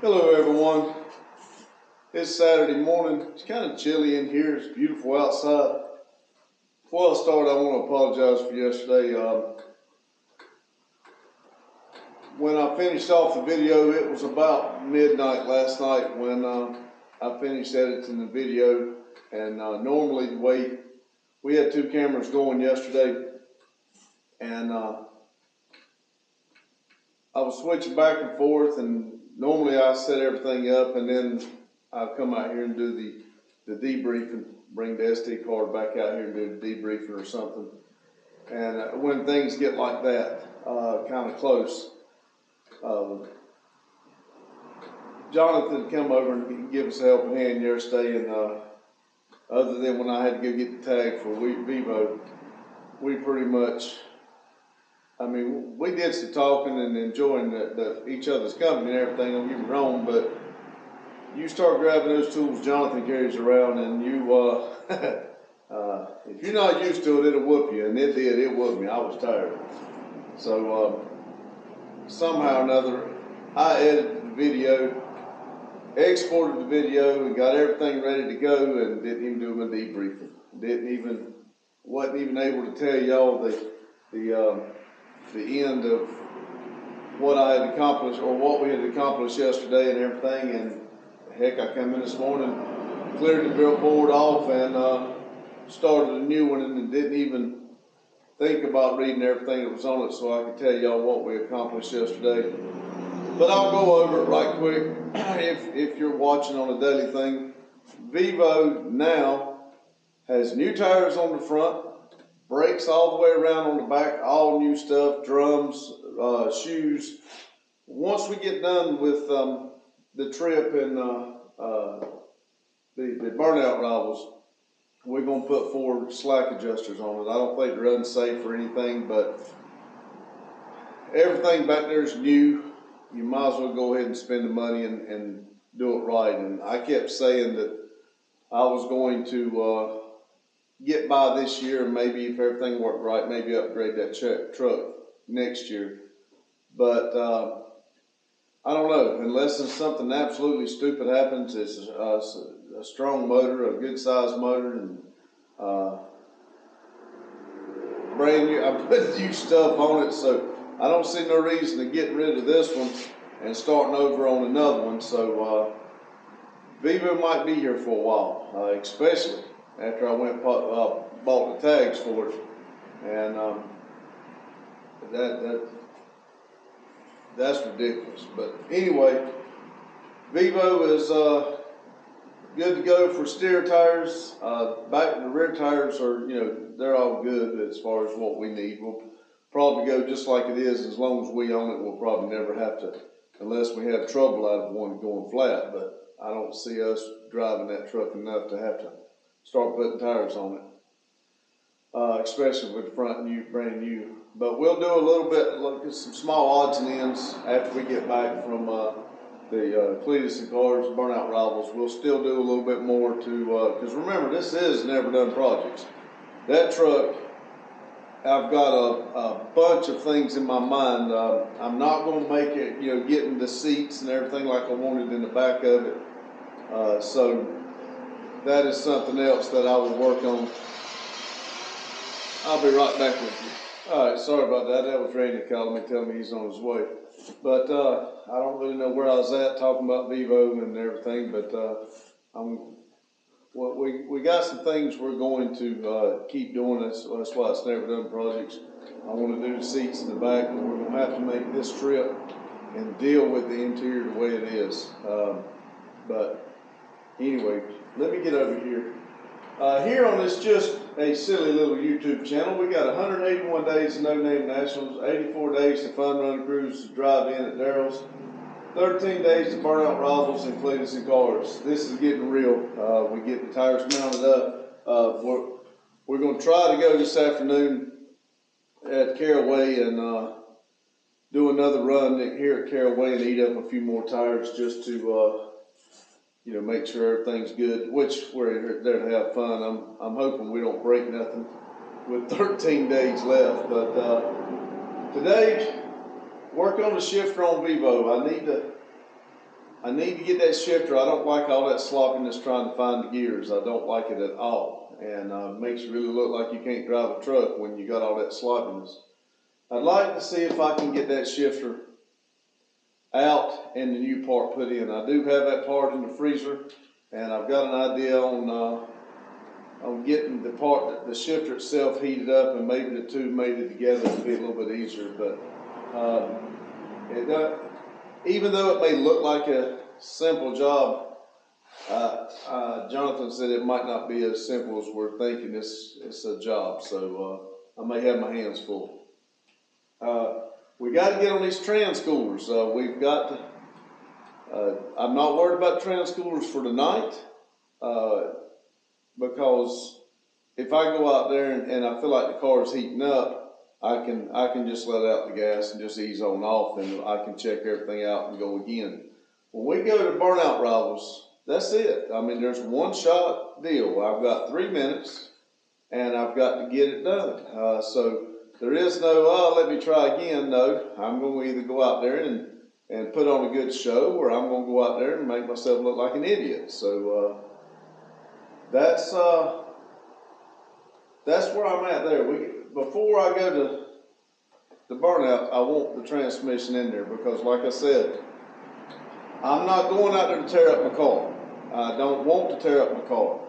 Hello everyone. It's Saturday morning. It's kind of chilly in here. It's beautiful outside. Before I start, I want to apologize for yesterday. When I finished off the video, it was about midnight last night when I finished editing the video. And normally the way we had two cameras going yesterday, and I was switching back and forth, and normally I set everything up and then I'll come out here and do the debriefing, bring the SD card back out here and do the debriefing or something. And when things get like that, kind of close, Jonathan come over and give us a helping hand yesterday, and other than when I had to go get the tag for Vivo, we pretty much, we did some talking and enjoying each other's company and everything, don't get me wrong, but you start grabbing those tools Jonathan carries around, and you, if you're not used to it, it'll whoop you, and it did, it whooped me. I was tired. So somehow or another, I edited the video, exported the video, and got everything ready to go, and didn't even do my debriefing. Wasn't even able to tell y'all the end of what I had accomplished, or what we had accomplished yesterday and everything. And heck, I come in this morning, cleared the billboard off, and started a new one, and didn't even think about reading everything that was on it so I could tell y'all what we accomplished yesterday. But I'll go over it right quick. If you're watching on a daily thing, Vivo now has new tires on the front, brakes all the way around on the back, all new stuff, drums, shoes. Once we get done with the trip and the Burnout Rivals, we're going to put 4 slack adjusters on it. I don't think they're unsafe or anything, but everything back there is new. You might as well go ahead and spend the money and do it right. And I kept saying that I was going to get by this year, and maybe if everything worked right, maybe upgrade that truck next year. But I don't know, unless something absolutely stupid happens. It's a strong motor, a good sized motor, and brand new. I put new stuff on it, so I don't see no reason to get rid of this one and starting over on another one. So Vivo might be here for a while, especially after I went and bought the tags for it, and that's ridiculous. But anyway, Vivo is good to go for steer tires. Back and the rear tires are, they're all good as far as what we need. We'll probably go just like it is. As long as we own it, we'll probably never have to, unless we have trouble out of one going flat. But I don't see us driving that truck enough to have to start putting tires on it, especially with the front brand new. But we'll do a little bit, look at some small odds and ends after we get back from the Cleetus and cars, Burnout Rivals. We'll still do a little bit more to, because remember, this is never done projects. That truck, I've got a bunch of things in my mind. I'm not going to make it, getting the seats and everything like I wanted in the back of it. So that is something else that I will work on. I'll be right back with you. All right, sorry about that. That was Randy calling me, telling me he's on his way. But I don't really know where I was at talking about Vivo and everything. But we got some things we're going to keep doing. That's why it's never done projects. I want to do the seats in the back, but we're going to have to make this trip and deal with the interior the way it is. But anyway, let me get over here. Here on this just a silly little YouTube channel, we got 181 days of No Name Nationals, 84 days to Fun Run Cruise to drive in at Daryl's, 13 days to Burnout Rivals and Cleetus and cars. This is getting real. We get the tires mounted up. We're going to try to go this afternoon at Caraway and do another run here at Caraway and eat up a few more tires just to make sure everything's good, which we're there to have fun. I'm hoping we don't break nothing with 13 days left. But today, work on the shifter on Vivo. I need to I need to get that shifter. I don't like all that sloppiness trying to find the gears. I don't like it at all. And makes you really look like you can't drive a truck when you got all that sloppiness. I'd like to see if I can get that shifter out and the new part put in. I do have that part in the freezer, and I've got an idea on getting the shifter itself heated up, and maybe the two mated together to be a little bit easier. But even though it may look like a simple job, Jonathan said it might not be as simple as we're thinking. It's a job, so I may have my hands full. We got to get on these transcoolers. We've got to, I'm not worried about transcoolers for tonight, because if I go out there and I feel like the car is heating up, I can just let out the gas and just ease on off, and I can check everything out and go again. When we go to Burnout Rivals, that's it. I mean, there's one shot deal. I've got 3 minutes, and I've got to get it done. So there is no, let me try again. No, I'm going to either go out there and put on a good show, or I'm going to go out there and make myself look like an idiot. So that's where I'm at there. Before I go to the Burnout, I want the transmission in there, because like I said, I'm not going out there to tear up my car. I don't want to tear up my car.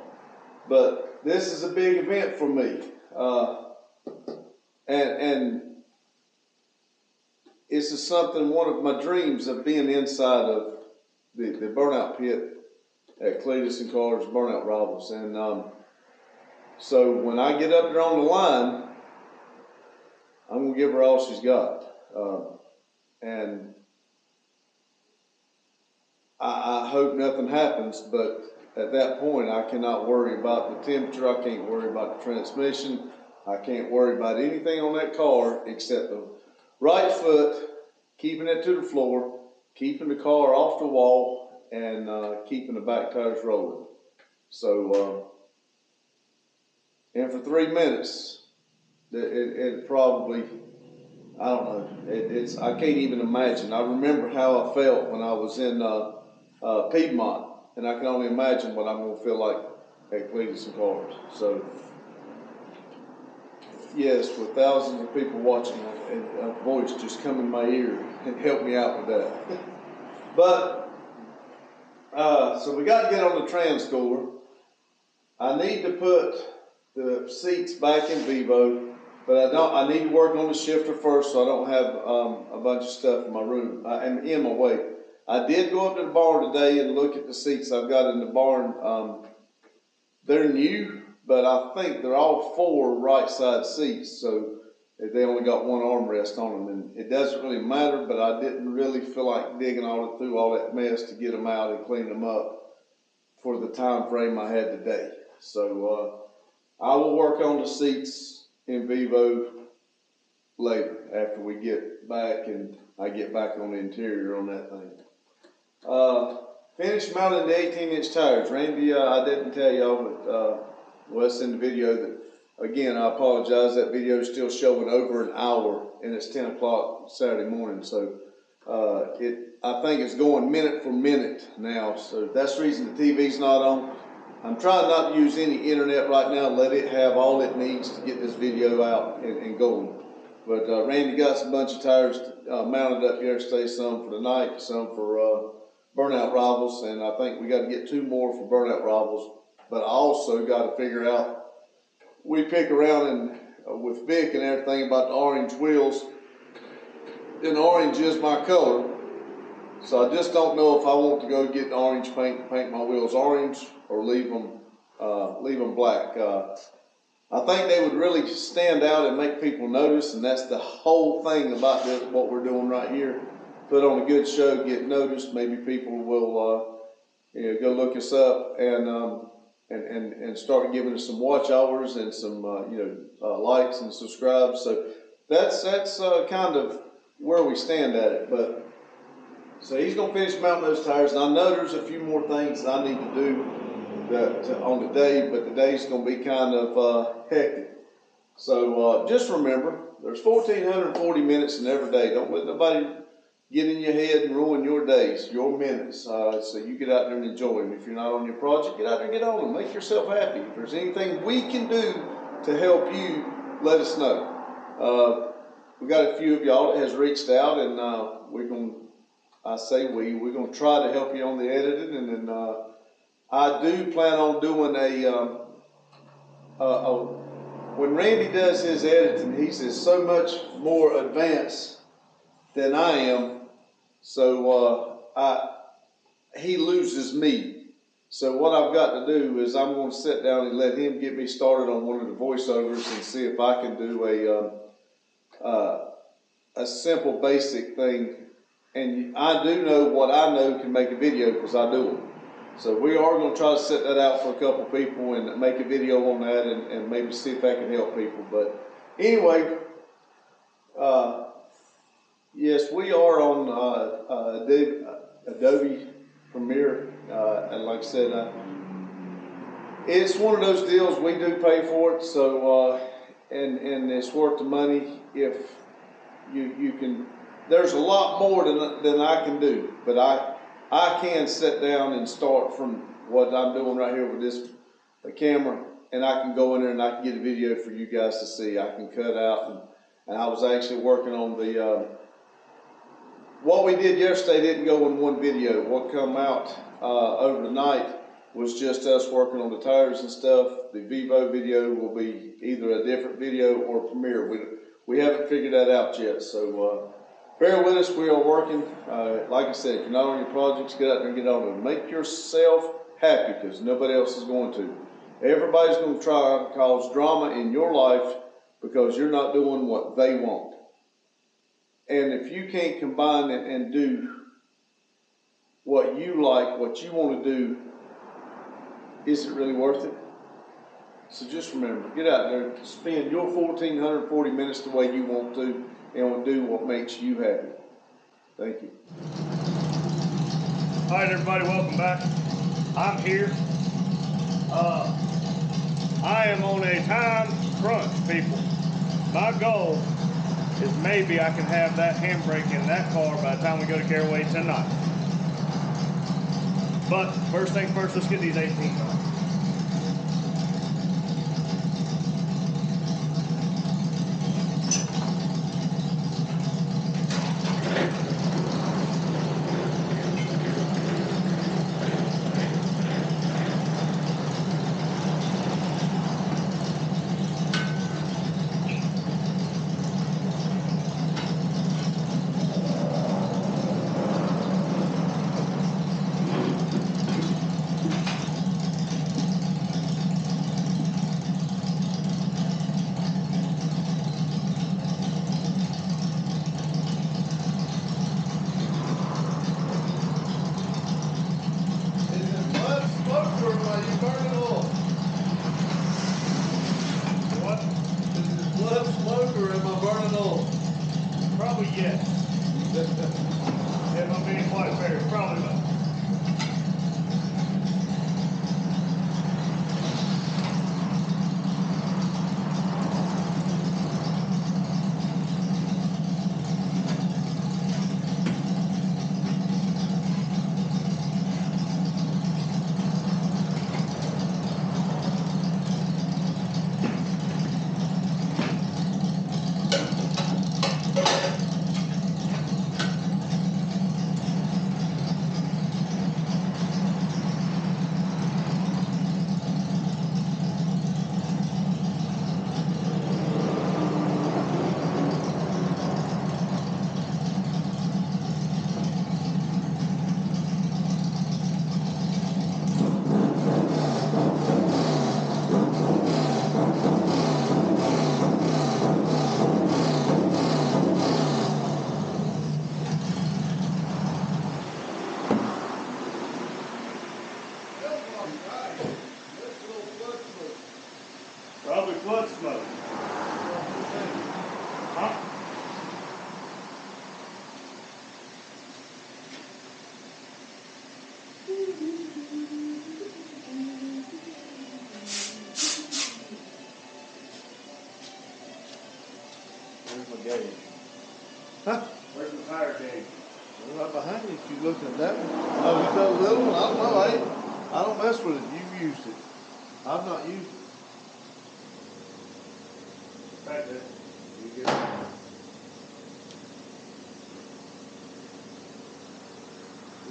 But this is a big event for me. And this is one of my dreams of being inside of the Burnout pit at Cleetus and Carter's Burnout Rivals. And so when I get up there on the line, I'm going to give her all she's got. And I hope nothing happens, but at that point, I cannot worry about the temperature. I can't worry about the transmission. I can't worry about anything on that car except the right foot, keeping it to the floor, keeping the car off the wall, and keeping the back tires rolling. So, and for 3 minutes, it probably, I don't know, I can't even imagine. I remember how I felt when I was in Piedmont, and I can only imagine what I'm going to feel like at Cleetus and Carter's. So, yes, with thousands of people watching, a voice just come in my ear and help me out with that. But, so we got to get on the transcooler. I need to put the seats back in Vivo, but I need to work on the shifter first, so I don't have a bunch of stuff in my room. I'm in my way. I did go up to the barn today and look at the seats I've got in the barn. They're new, but I think they're all 4 right side seats, so they only got one armrest on them, and it doesn't really matter, but I didn't really feel like digging through all that mess to get them out and clean them up for the time frame I had today. So I will work on the seats in Vivo later after we get back and I get back on the interior on that thing. Finished mounting the 18-inch tires. Randy, I didn't tell y'all, but was in the video that, again, I apologize, that video is still showing over an hour, and it's 10 o'clock Saturday morning, so I think it's going minute for minute now, so that's the reason the TV's not on. I'm trying not to use any internet right now, let it have all it needs to get this video out and going. But Randy got a bunch of tires mounted up yesterday, some for tonight, some for Burnout Rivals, and I think we got to get 2 more for Burnout Rivals. But I also got to figure out, we pick around with Vic and everything about the orange wheels, and orange is my color. So I just don't know if I want to go get the orange paint my wheels orange, or leave them black. I think they would really stand out and make people notice, and that's the whole thing about this, what we're doing right here. Put on a good show, get noticed. Maybe people will go look us up and start giving us some watch hours and some likes and subscribes. So that's kind of where we stand at it. But so he's gonna finish mounting those tires, and I know there's a few more things that I need to do on the day, but the day's gonna be kind of hectic. So just remember, there's 1,440 minutes in every day. Don't let nobody get in your head and ruin your days, your minutes. So you get out there and enjoy them. If you're not on your project, get out there and get on them. Make yourself happy. If there's anything we can do to help you, let us know. We got a few of y'all that has reached out, and we're going to try to help you on the editing, and then I do plan on doing when Randy does his editing, he's so much more advanced than I am, so he loses me. So what I've got to do is I'm going to sit down and let him get me started on one of the voiceovers and see if I can do a simple basic thing. And I do know what I know can make a video because I do them. So we are going to try to set that out for a couple people and make a video on that and maybe see if that can help people. But anyway, yes, we are on Adobe Premiere, and like I said, it's one of those deals we do pay for it. So and it's worth the money if you can. There's a lot more than I can do, but I can sit down and start from what I'm doing right here with this camera, and I can go in there and I can get a video for you guys to see. I can cut out, and I was actually working on the, what we did yesterday didn't go in one video. What come out over the night was just us working on the tires and stuff. The Vivo video will be either a different video or Premiere. We haven't figured that out yet, so bear with us. We are working. Like I said, if you're not on your projects, get out there and get on them. Make yourself happy because nobody else is going to. Everybody's going to try to cause drama in your life because you're not doing what they want. And if you can't combine it and do what you like, what you want to do, is it really worth it? So just remember, get out there, spend your 1,440 minutes the way you want to, and do what makes you happy. Thank you. All right, everybody, welcome back. I'm here. I am on a time crunch, people. My goal is maybe I can have that handbrake in that car by the time we go to Caraway tonight. But first things first, let's get these 18s on. Probably yes. If I'm being quite fair, probably not. Probably flood smoke. Huh? Where's my gauge? Huh? Where's the fire gauge? Right behind you, if you're looking at that one. Oh, you got a little one? I don't know. I don't mess with it. You've used it. I've not used it. Back there. You get it?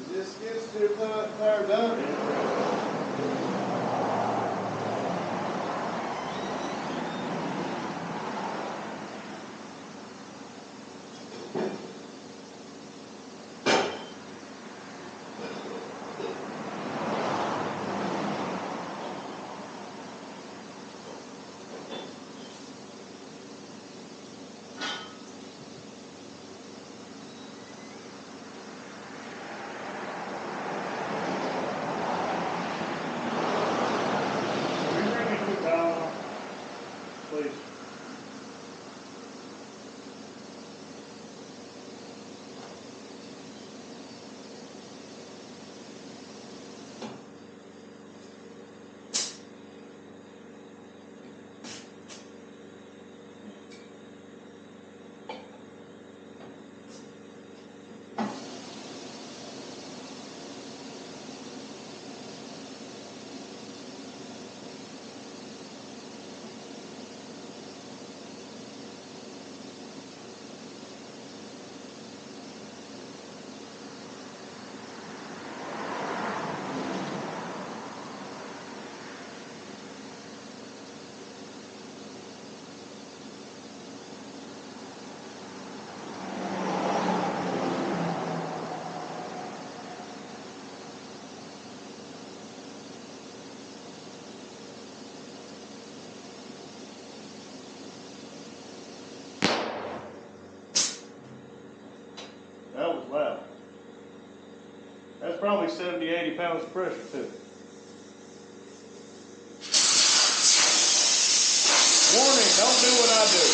Is this skid steer tire done? Please. That was loud. That's probably 70, 80 pounds of pressure too. Warning, don't do what I do.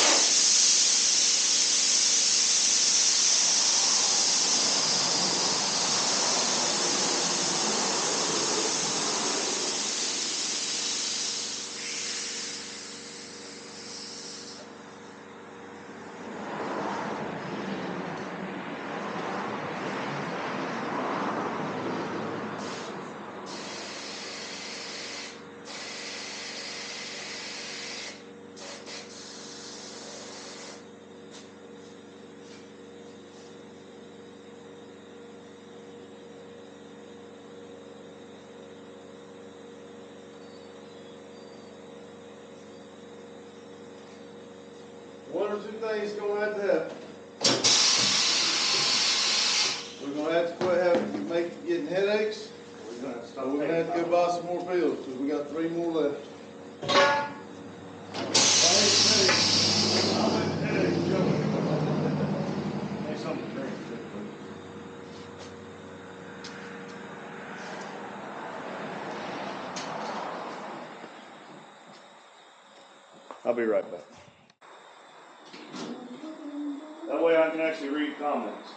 One or two things gonna have to happen. We're gonna have to quit getting headaches. We're gonna have to stop. We're gonna have to go buy some more pills because we got 3 more left. Hey, something to drink. I'll be right back. That way I can actually read comments.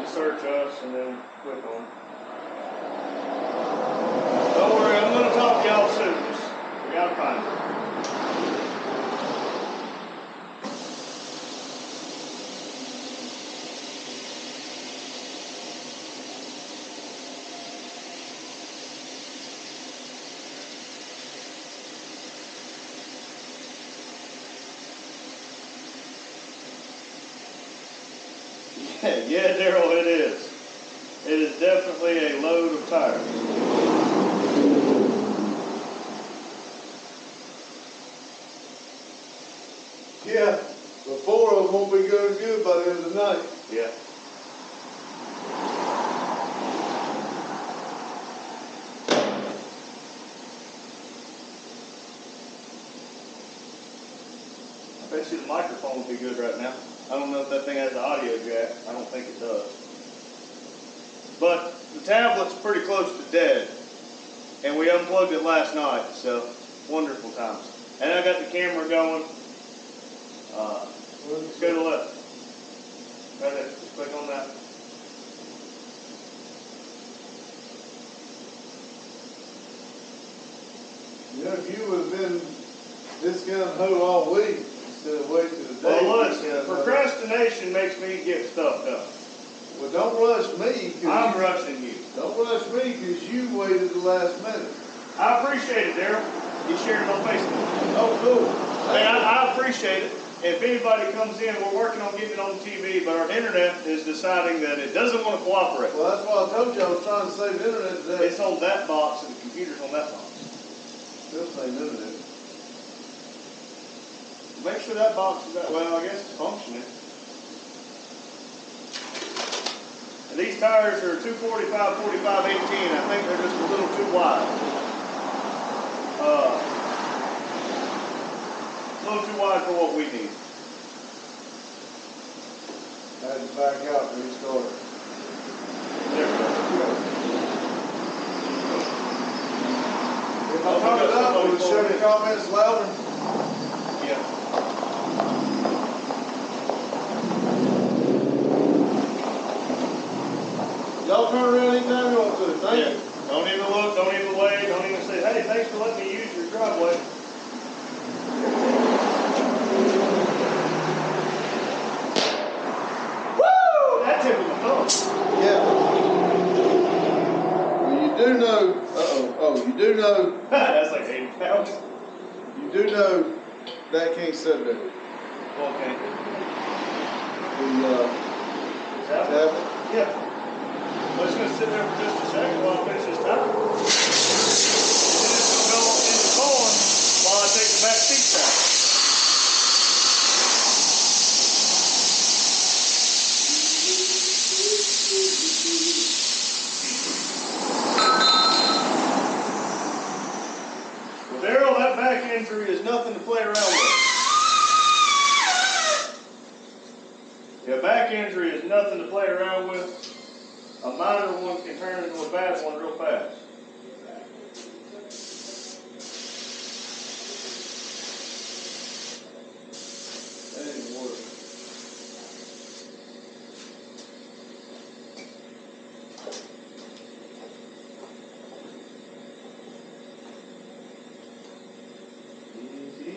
Search us and then click on it. Don't worry, I'm going to talk y'all Yeah, Daryl, it is. It is definitely a load of tires. Yeah, the 4 of them won't be good by the end of the night. Yeah. I bet you the microphone would be good right now. I don't know if that thing has the audio jack. I don't think it does. But the tablet's pretty close to dead. And we unplugged it last night, so wonderful times. And I got the camera going. Let's go to the left. Right there. Just click on that. You know, if you would have been this gun ho all week instead of waiting till the day. Well, listen, procrastination makes me get stuff done. Well, don't rush me. I'm rushing you. Don't rush me because you waited the last minute. I appreciate it, Daryl. You shared it on Facebook. Oh, cool. Hey, I appreciate it. If anybody comes in, we're working on getting it on TV, but our internet is deciding that it doesn't want to cooperate. Well, that's why I told you I was trying to save the internet today. It's on that box and the computer's on that box. Still same internet. Make sure that box is that, well, I guess it's functioning. And these tires are 245, 45, 18. I think they're just a little too wide. A little too wide for what we need. I had to back out to restart it. There we go. If I turn it up, will it show the comments louder? Yeah. Y'all turn around anytime you want to. Thank you. Don't even look, don't even wait, don't even say, hey, thanks for letting me use your driveway. Woo! That tickled my thumb. Yeah. Well, you do know, you do know, That's like 80 pounds. you do know that can't sit there. Okay. The tablet. Yeah. I'm just going to sit there for just a second while I finish this time. And then it's going to go in the car while I take the back seat out. Well, Daryl, that back injury is nothing to play around with. Yeah, back injury is nothing to play around with. A minor one can turn into a bad one real fast. That ain't work. Easy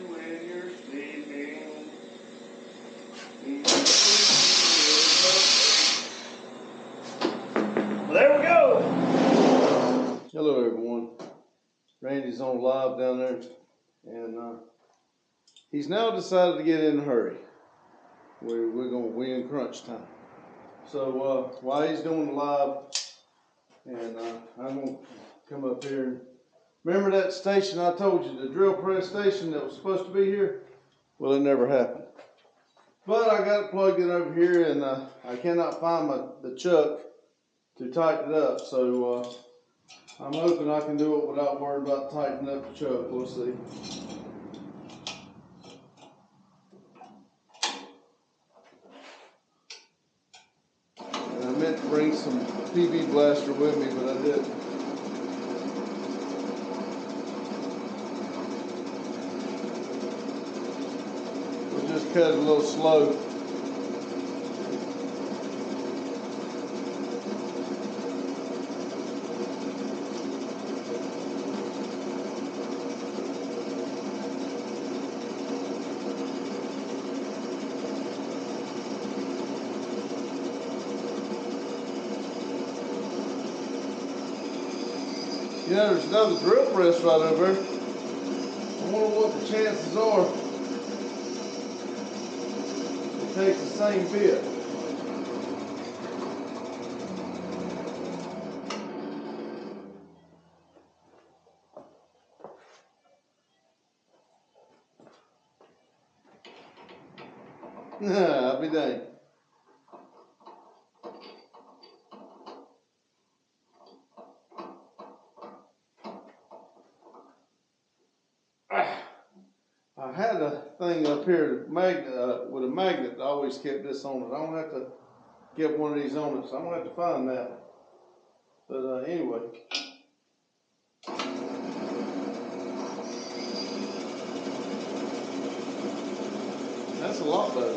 when you're sleeping. Well, there we go. Hello, everyone. Randy's on live down there, and he's now decided to get in a hurry. We're in crunch time. So while he's doing the live, and I'm gonna come up here and remember that station I told you, the drill press station that was supposed to be here. Well, it never happened. But I got it plugged in over here, and I cannot find the chuck to tighten it up. So I'm hoping I can do it without worrying about tightening up the chuck. We'll see. And I meant to bring some PB blaster with me, but I didn't. We'll just cut it a little slow. You know, there's another drill press right over there. I wonder what the chances are it takes the same bit. I'll be dang. I had a thing up here, magnet with a magnet that always kept this on it. I don't have to get one of these on it, so I'm gonna have to find that. But anyway. That's a lot better.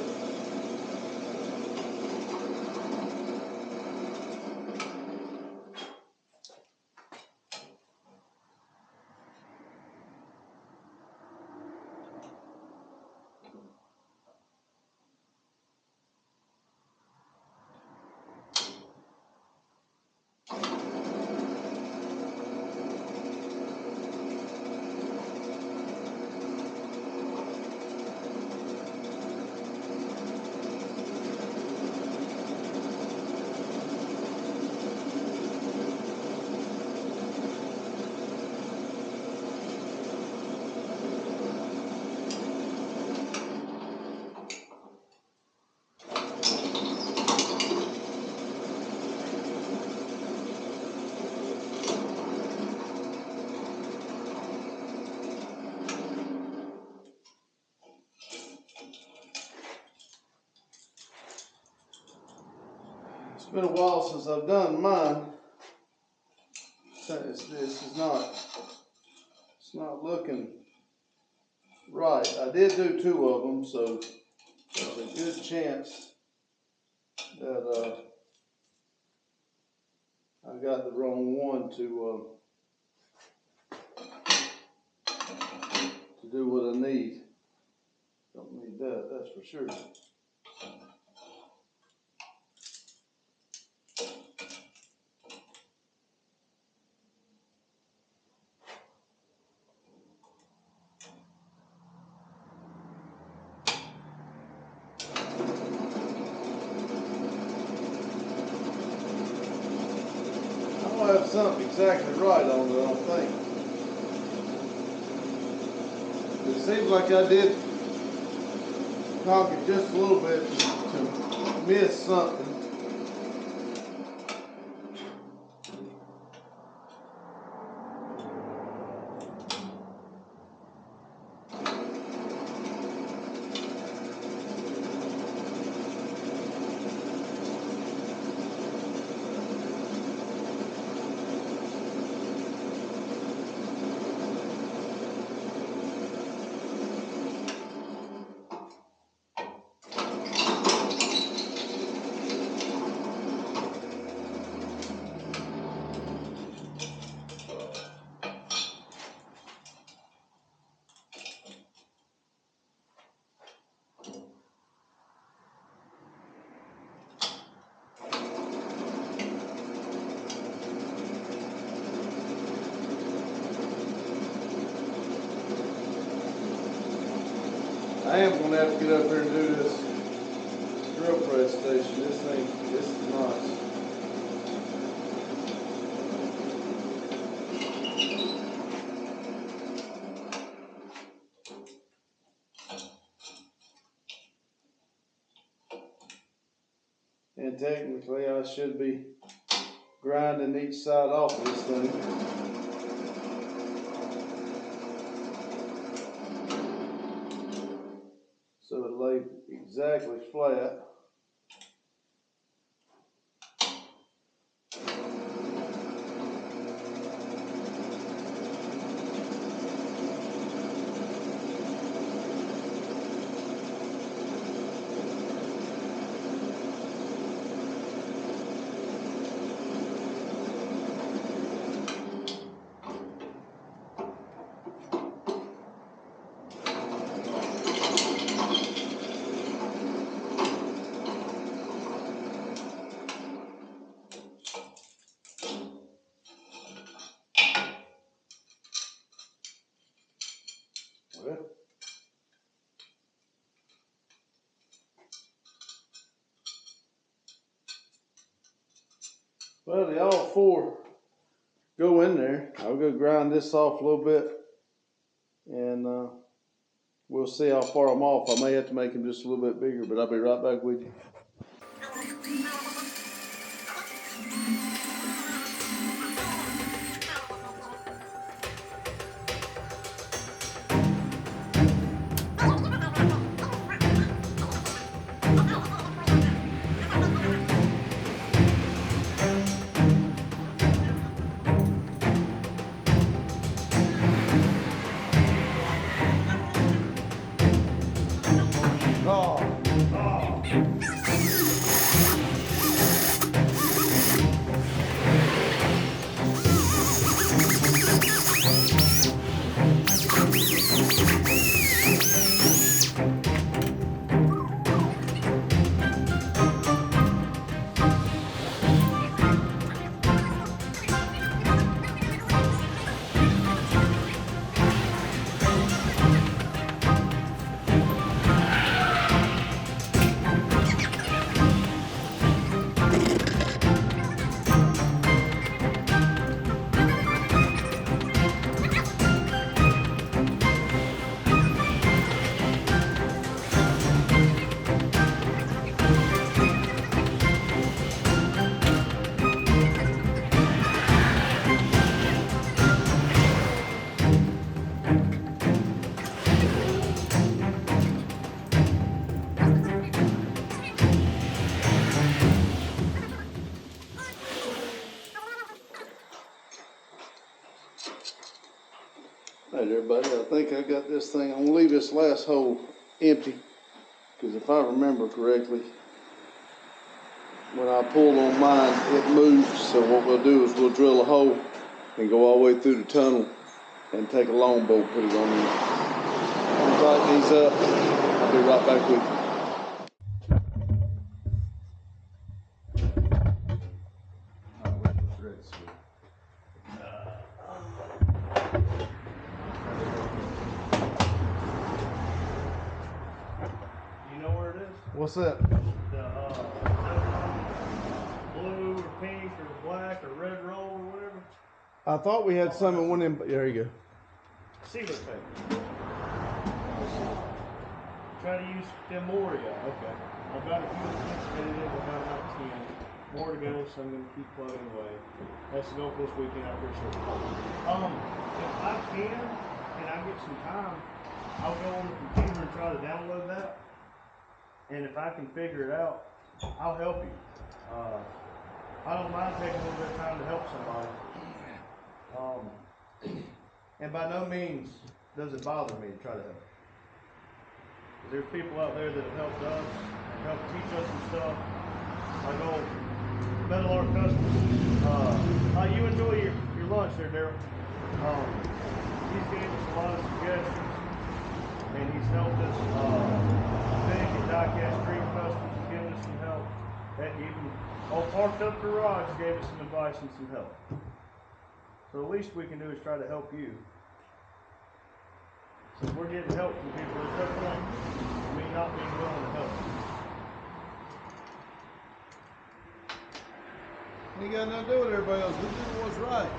It's been a while since I've done mine. This is not, it's not looking right. I did do 2 of them, so there's a good chance that I got the wrong one to do what I need. Don't need that, that's for sure. I don't have something exactly right on it, I don't think. It seems like I did knock it just a little bit to miss something. I am going to have to get up here and do this drill press station. This is nice. And technically I should be grinding each side off of this thing. So it lay exactly flat. Well, they all 4 go in there. I'll go grind this off a little bit and We'll see how far I'm off. I may have to make them just a little bit bigger, but I'll be right back with you. All right, everybody, I think I got this thing. I'm gonna leave this last hole empty, because if I remember correctly, when I pulled on mine, it moved. So what we'll do is we'll drill a hole and go all the way through the tunnel and take a long bolt, put it on there. I'm gonna tighten these up. I'll be right back with you. What's that? The blue or pink or black or red roll or whatever. I thought we had some in one in. There you go. Sealer tape. Try to use them more, yeah. Okay. I've got a few anticipated in. I've got about 10. More to go, so I'm going to keep plugging away. That's the goal for this weekend. I appreciate it. If I can, and I get some time, I'll go on the computer and try to download that. And if I can figure it out, I'll help you. I don't mind taking a little bit of time to help somebody. And by no means does it bother me to try to help. There's people out there that have helped us and helped teach us some stuff. Like old Metal Art Customs. You enjoy your lunch there, Daryl. He's gave us a lot of suggestions, and he's helped us. Diecast Dream Customs has given us some help. Heck, even Parked Up Garage gave us some advice and some help. So the least we can do is try to help you. So if we're getting help from people, there's no point in me not being willing to help you. You got nothing to do with everybody else. We do what's right.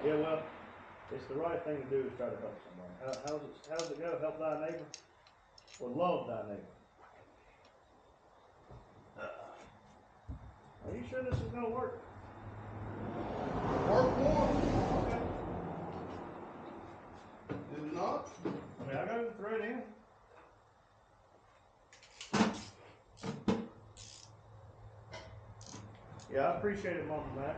Yeah, well, it's the right thing to do is try to help somebody. How's it go? Help thy neighbor? Or love thy neighbor? Are you sure this is going to work? Work one. Okay. If not, I mean, I got the thread in. Yeah, I appreciate it, Mama Mac.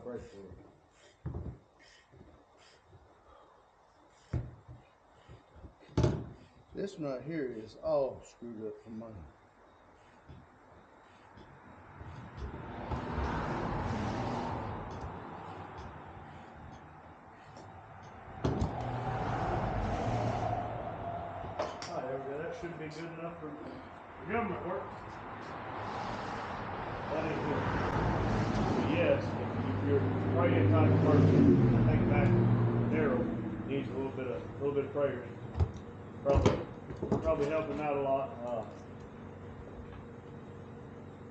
fresh wood. This one right here is all screwed up for money. Oh, there we go. That should be good enough for government work. That ain't good. But yes, if you're praying type of person, I think back Daryl needs a little bit of prayers. Probably helping out a lot.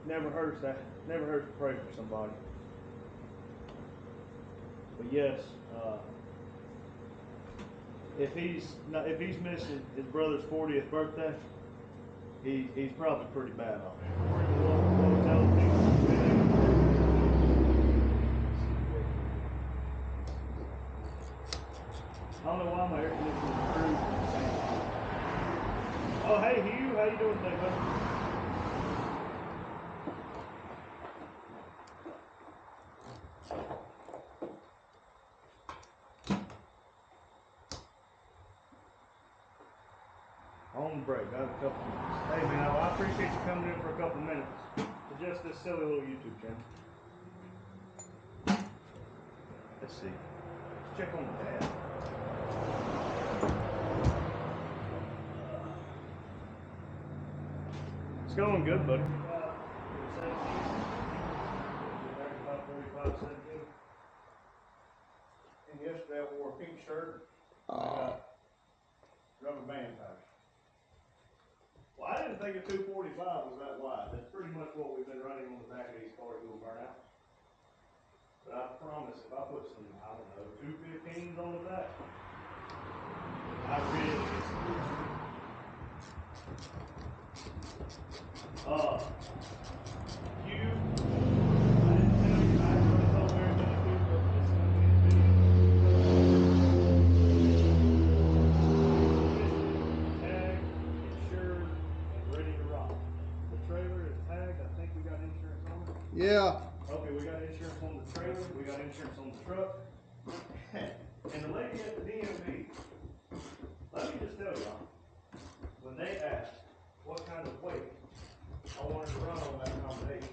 Never hurts to pray for somebody. But yes, if he's missing his brother's 40th birthday, he's probably pretty bad off. We'll tell him I don't know why my air conditioning is screwed. Oh, hey Hugh, how you doing today, buddy? On the break, got a couple minutes. Hey man, I appreciate you coming in for a couple minutes to just this silly little YouTube channel. Let's see. Let's check on the dad. It's going good, buddy. 35, 17. And yesterday I wore a pink shirt. Rubber band tires. Well, I didn't think a 245 was that wide. That's pretty much what we've been running on the back of these cars will burn out. But I promise if I put some, I don't know, 215s on the back, I really get some good. I didn't tell you, I really told very many people it's going to be a video. Tagged, insured, and ready to rock. The trailer is tagged. I think we got insurance on it. Yeah. Okay, we got insurance on the trailer. We got insurance on the truck. And the lady at the DMV, let me just tell y'all, when they asked what kind of weight I wanted to run on that combination,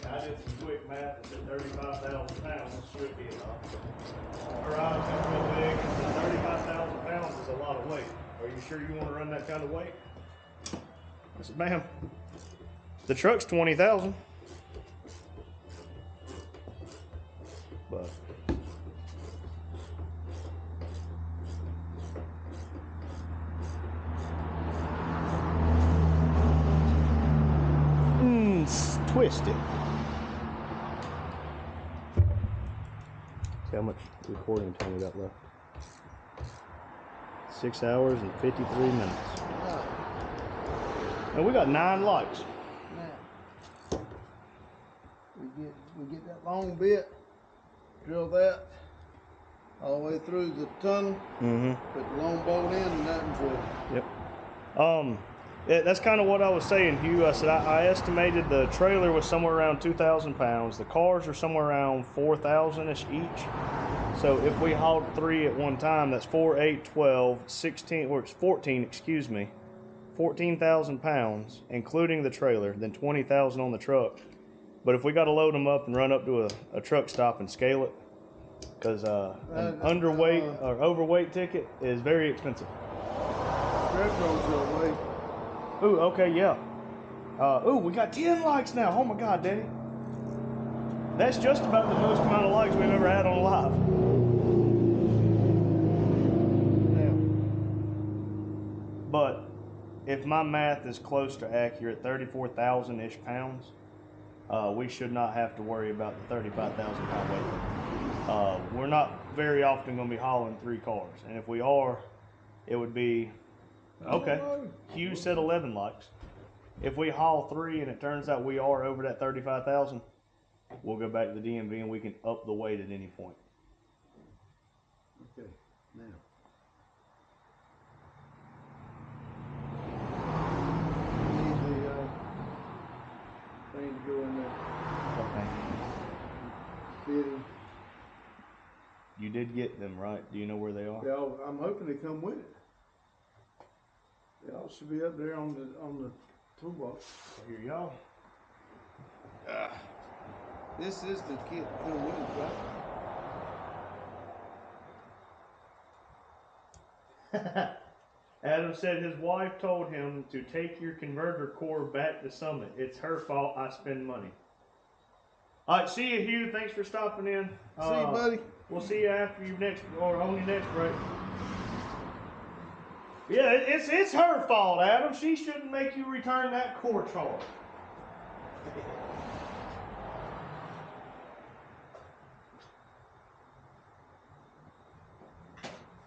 I did some quick math and said 35,000 pounds should be enough. Her eyes got real big and said 35,000 pounds is a lot of weight. Are you sure you want to run that kind of weight? I said, ma'am, the truck's 20,000. But twisted. See how much recording time we got left. 6 hours and 53 minutes. And we got 9 likes. Now, we get that long bit, drill that all the way through the tunnel, put the long bolt in, and nothing's ready. Yep. That's kind of what I was saying, Hugh. I said I estimated the trailer was somewhere around 2,000 pounds. The cars are somewhere around 4,000-ish each. So if we hauled 3 at one time, that's 4, 8, 12, 16, or it's 14, excuse me, 14,000 pounds, including the trailer, then 20,000 on the truck. But if we got to load them up and run up to a truck stop and scale it, because an underweight or overweight ticket is very expensive. That goes that way. Ooh, okay, yeah. Ooh, we got 10 likes now. Oh my God, Daddy. That's just about the most amount of likes we've ever had on live. But if my math is close to accurate, 34,000-ish pounds, we should not have to worry about the 35,000 pound weight limit. We're not very often going to be hauling 3 cars. And if we are, it would be, okay, Hugh said 11 likes. If we haul 3 and it turns out we are over that 35,000, we'll go back to the DMV and we can up the weight at any point. Okay, now. Need the thing to go in there. Okay. Fit did get them, right? Do you know where they are? Yeah, I'm hoping they come with it. Y'all should be up there on the toolbox. Here y'all. This is the kit that come with it, right? Adam said his wife told him to take your converter core back to Summit. It's her fault I spend money. All right, see you, Hugh. Thanks for stopping in. See you, buddy. We'll see you after your next, or on your next break. Yeah, it's her fault, Adam. She shouldn't make you return that core charge.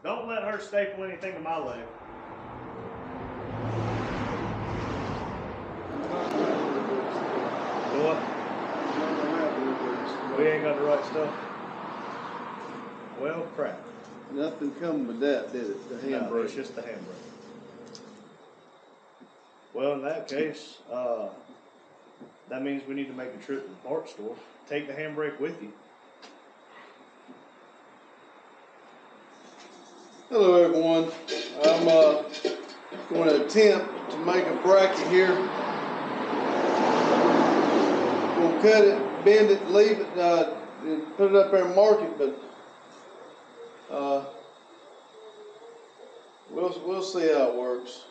Don't let her staple anything to my leg. What? We ain't got the right stuff. Well, crap. Nothing come with that, did it? The handbrake. No, it's just the handbrake. Well, in that case, that means we need to make a trip to the parts store. Take the handbrake with you. Hello, everyone. I'm going to attempt to make a bracket here. Going to cut it, bend it, leave it, and put it up there and mark it, but we'll see how it works.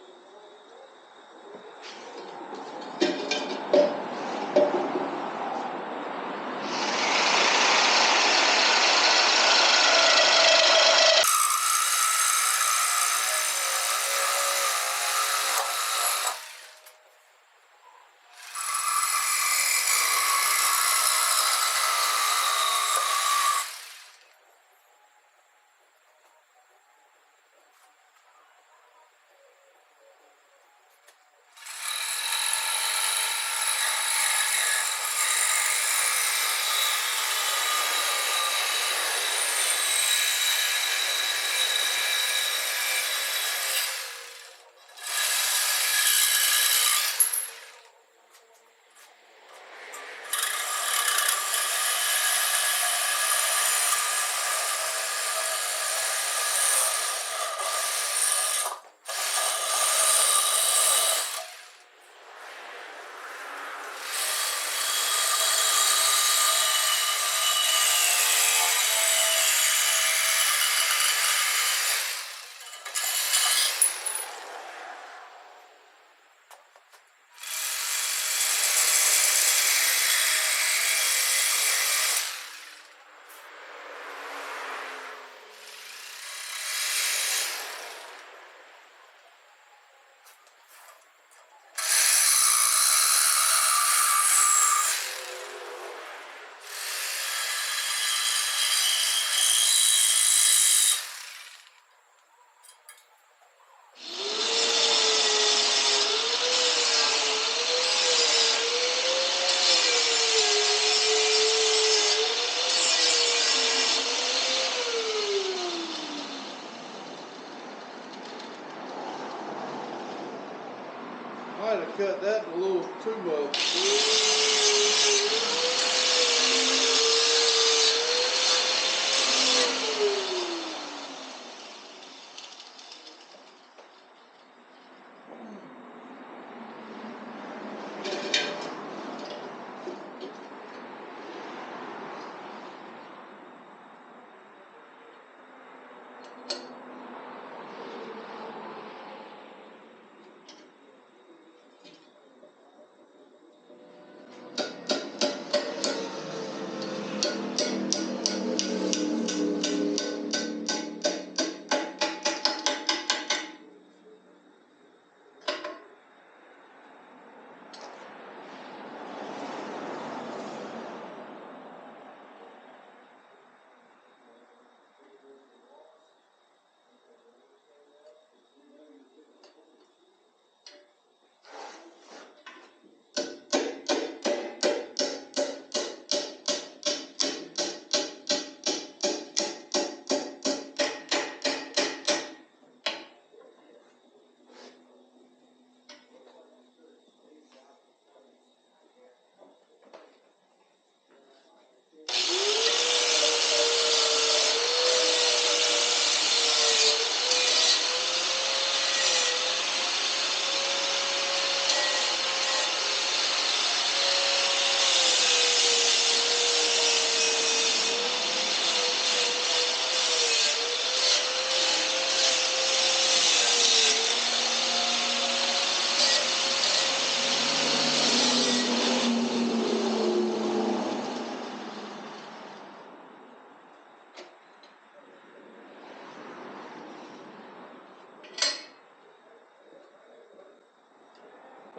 I might have cut that a little too much.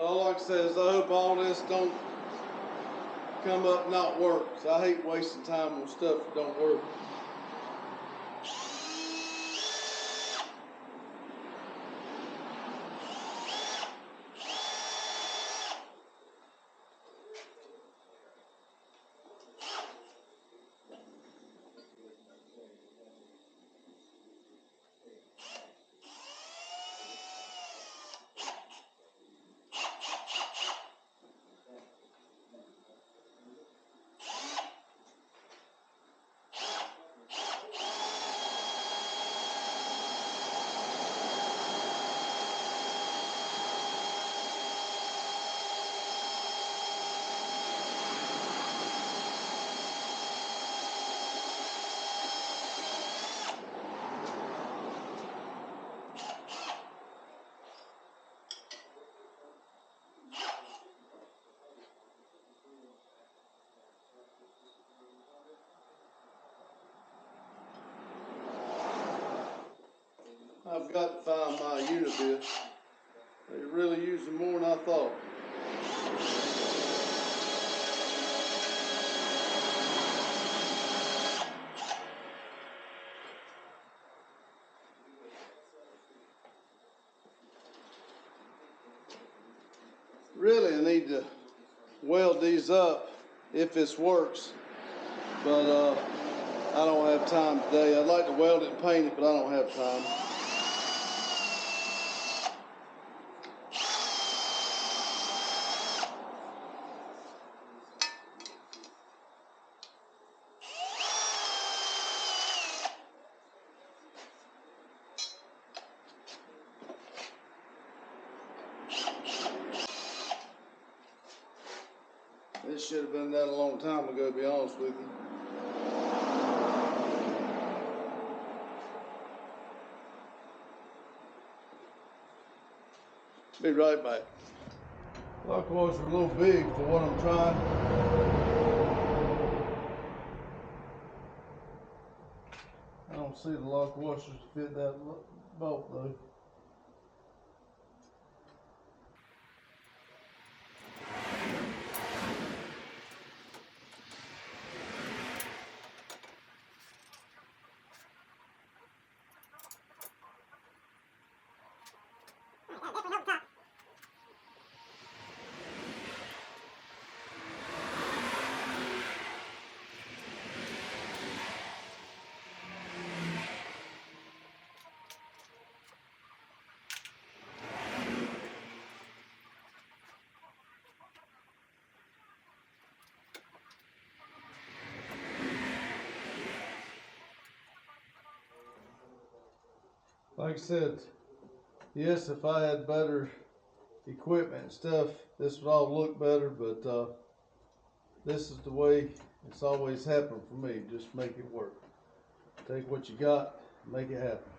All I can say is I hope all this don't come up not work. So I hate wasting time on stuff that don't work. I've got to find my unit bits. They really use them more than I thought. Really, I need to weld these up if this works, but I don't have time today. I'd like to weld it and paint it, but I don't have time. This should have been done a long time ago, to be honest with you. Be right back. Lock washers are a little big for what I'm trying. I don't see the lock washers to fit that bolt though. Like I said, yes, if I had better equipment and stuff, this would all look better, but this is the way it's always happened for me. Just make it work. Take what you got, make it happen.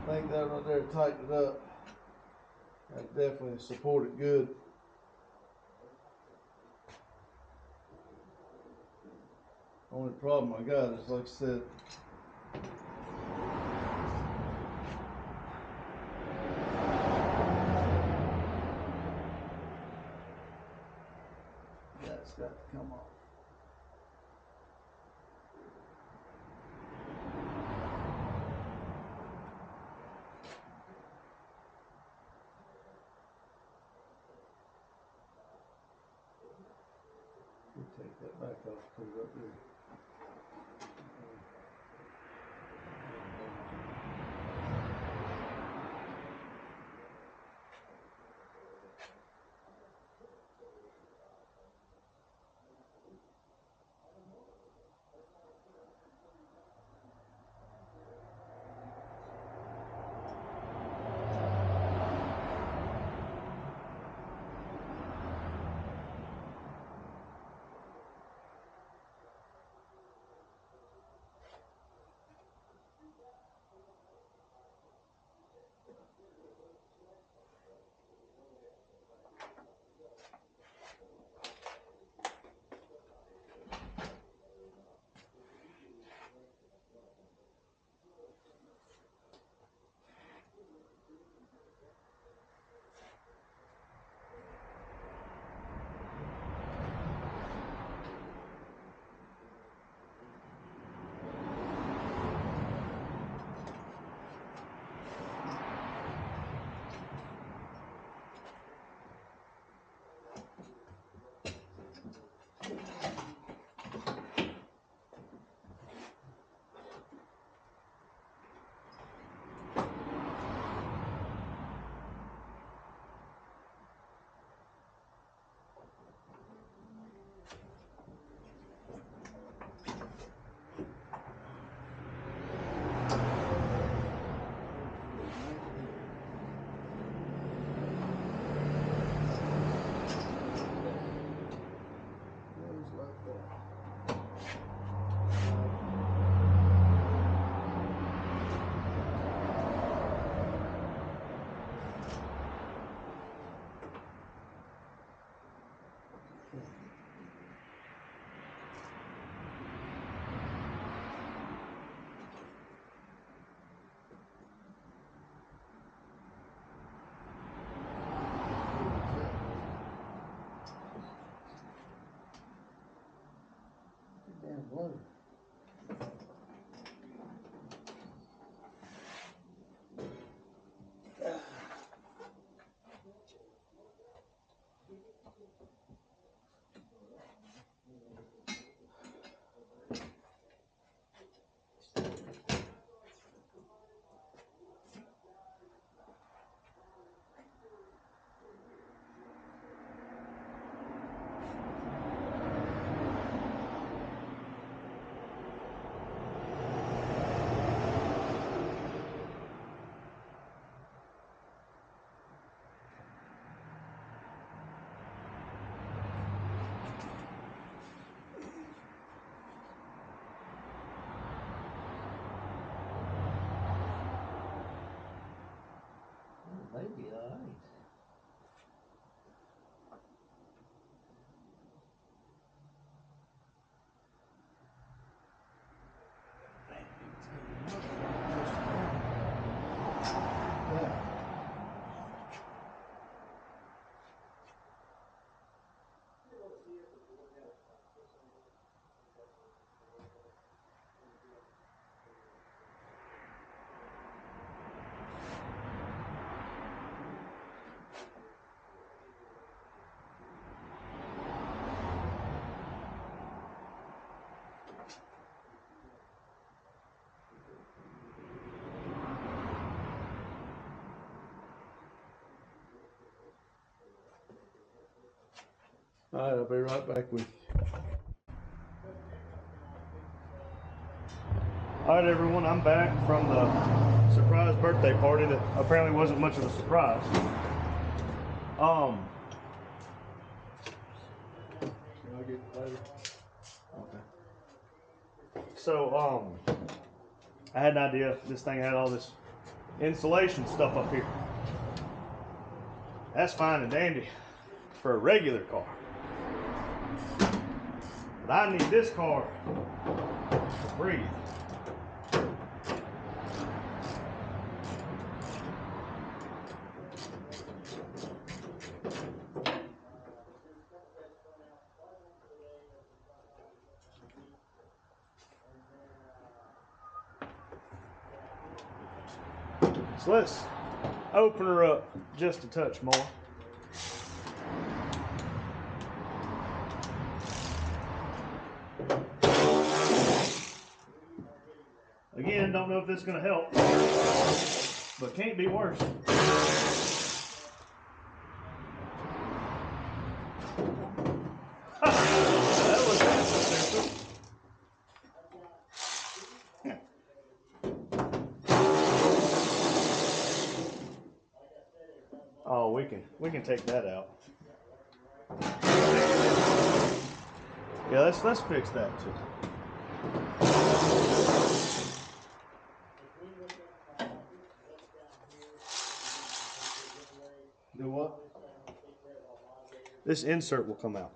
I think that right there tightened it up. That definitely supported good. Only problem I got is, like I said, that's got to come off. You take that back off, put it up there. You'll be all right. All right, I'll be right back with you. All right, everyone, I'm back from the surprise birthday party that apparently wasn't much of a surprise. Can I get later? Okay. So, I had an idea. This thing had all this insulation stuff up here. That's fine and dandy for a regular car. But I need this car to breathe. So let's open her up just a touch more. Again, don't know if this is going to help, but can't be worse. That was interesting. Oh, we can take that out. Yeah, let's fix that too. Do what? This insert will come out.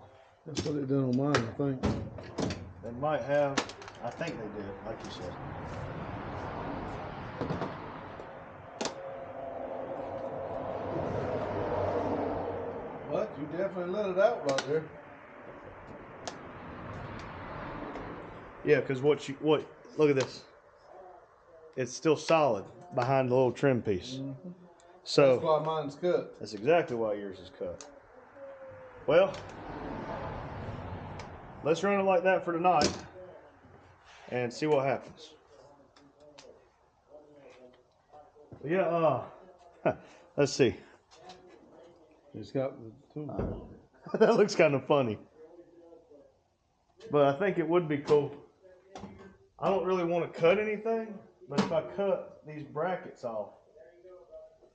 That's what it did on mine, I think. They might have. I think they did, like you said. What? You definitely let it out right there. Yeah, because what? Look at this. It's still solid behind the little trim piece. Mm-hmm. So that's why mine's cut. That's exactly why yours is cut. Well, let's run it like that for tonight and see what happens. Yeah, let's see. It's got the tool. That looks kind of funny. But I think it would be cool. I don't really want to cut anything, but if I cut these brackets off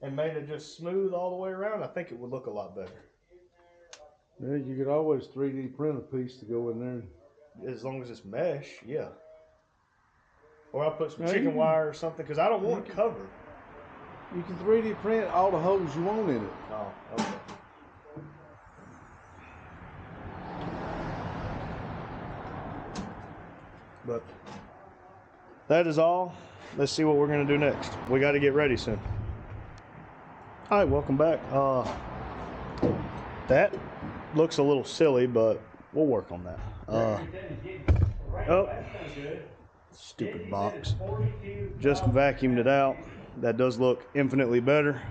and made it just smooth all the way around, I think it would look a lot better. Yeah, you could always 3D print a piece to go in there. As long as it's mesh, yeah. Or I'll put some chicken wire or something, because I don't want it covered. You can 3D print all the holes you want in it. Oh, okay. But that is all. Let's see what we're going to do next. We got to get ready soon. All right, welcome back. That looks a little silly, but we'll work on that. Oh, stupid box. Just vacuumed it out. That does look infinitely better.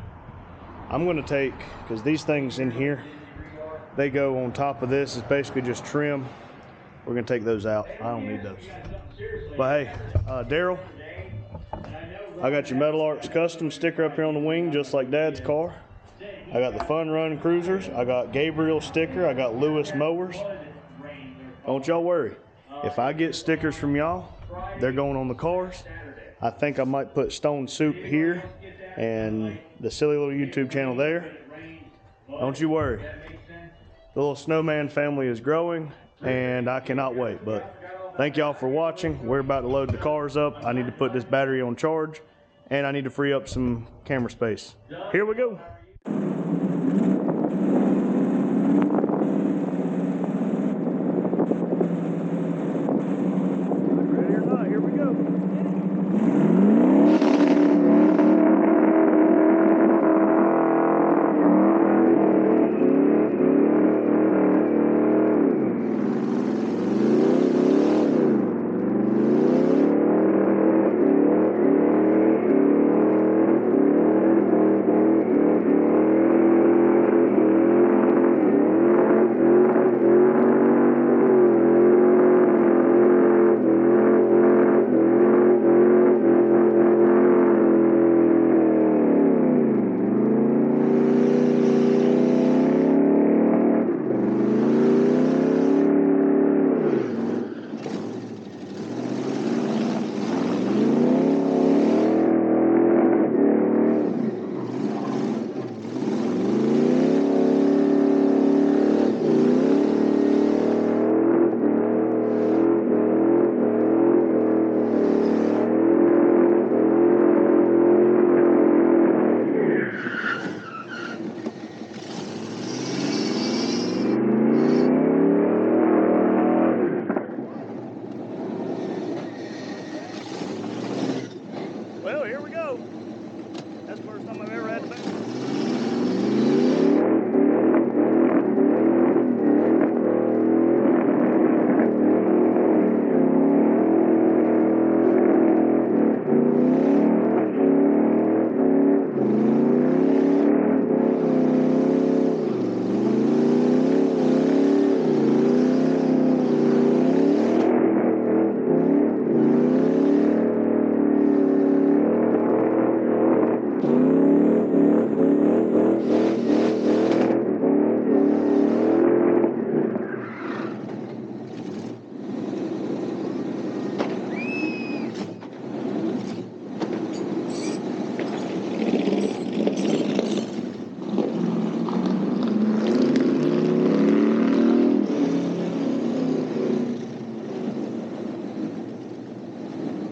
I'm going to take, because these things in here, they go on top of this. It's basically just trim. We're going to take those out. I don't need those. But hey, Daryl, I got your Metal Arts Custom sticker up here on the wing, just like Dad's car. I got the Fun Run Cruisers. I got Gabriel sticker. I got Lewis mowers. Don't y'all worry. If I get stickers from y'all, they're going on the cars. I think I might put Stone Soup here and the silly little YouTube channel there. Don't you worry. The little Snowman family is growing, and I cannot wait. But thank y'all for watching. We're about to load the cars up. I need to put this battery on charge, and I need to free up some camera space. Here we go. Ready or not, here we go. Well, here we go. That's the first time I've ever had to back.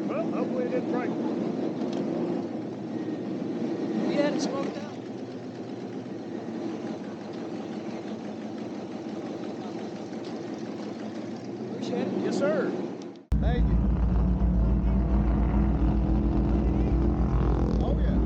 Well, hopefully it didn't break. You had it smoked out. Appreciate it. Yes, sir. Thank you. Oh, yeah.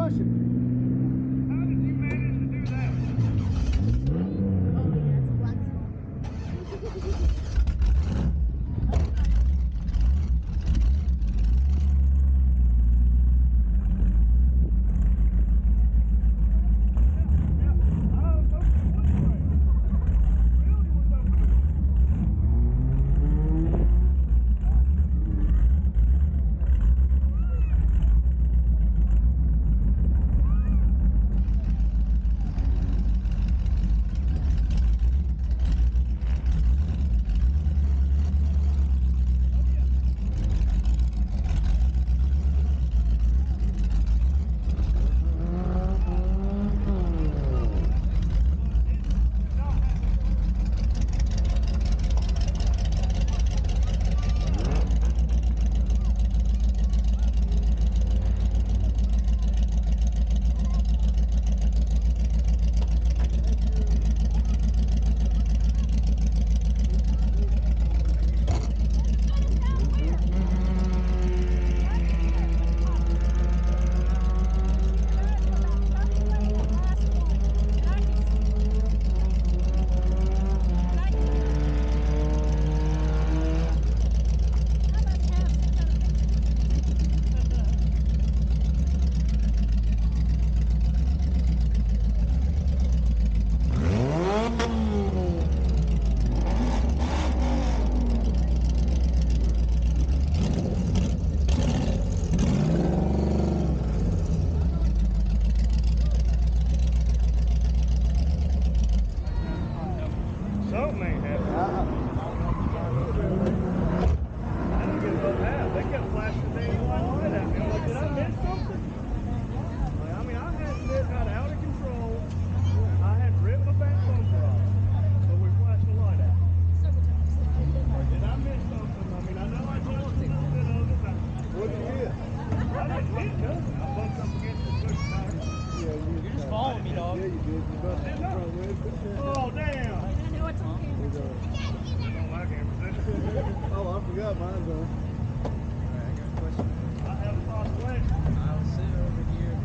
question. How did you manage to do that? Something ain't happening. I don't get no half. They kept flashing the dang white light at me. I'm like, did I miss something? Like, I mean, I had it got out of control. I had ripped my back bumper off. So we flashed the light out. Like, did I miss something? I mean, I know I touched a little bit of it, but What did you hit? I didn't hit nothing. I bumped up against the push tire. Yeah, you just following me, dog. Yeah, you did. You busted Did the I? front wheel. Oh, damn. I know it's on camera. Oh, my camera's Oh, I forgot mine's on. I have a possibility. I'll sit over here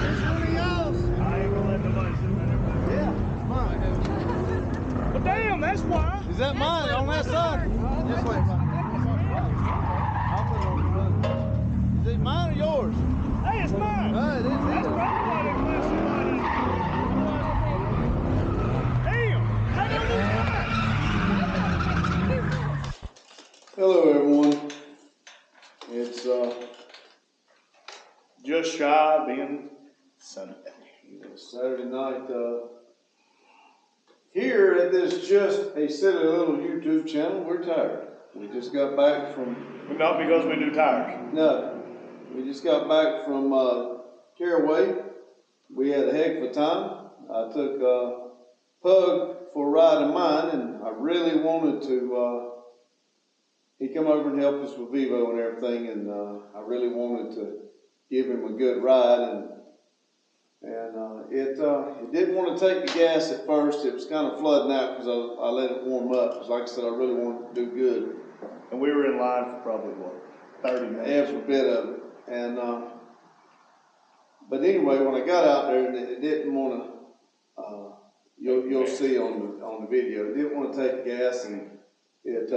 I ain't gonna let nobody sit there. Yeah, it's mine. But damn, that's why. Is that mine on that side? This way. I'll put it on the other. Is it mine or yours? Hey, it's mine. Oh, it is. That's probably why they flashed the light at me. Damn, I know it's mine. Hello, everyone. It's Just shy of being Sunday. Saturday night. Here at this just a silly little YouTube channel, we're tired. We just got back from, But not because we do tires. no, we just got back from Caraway. We had a heck of a time. I took Pug for a ride of mine, and I really wanted to, he come over and helped us with Vivo and everything, and I really wanted to give him a good ride, and it didn't want to take the gas at first. It was kind of flooding out because I let it warm up. Because like I said, I really wanted to do good. And we were in line for probably, what, 30 minutes? Every bit of it. And but anyway, when I got out there, it didn't want to. You'll see on the video. It didn't want to take gas, and it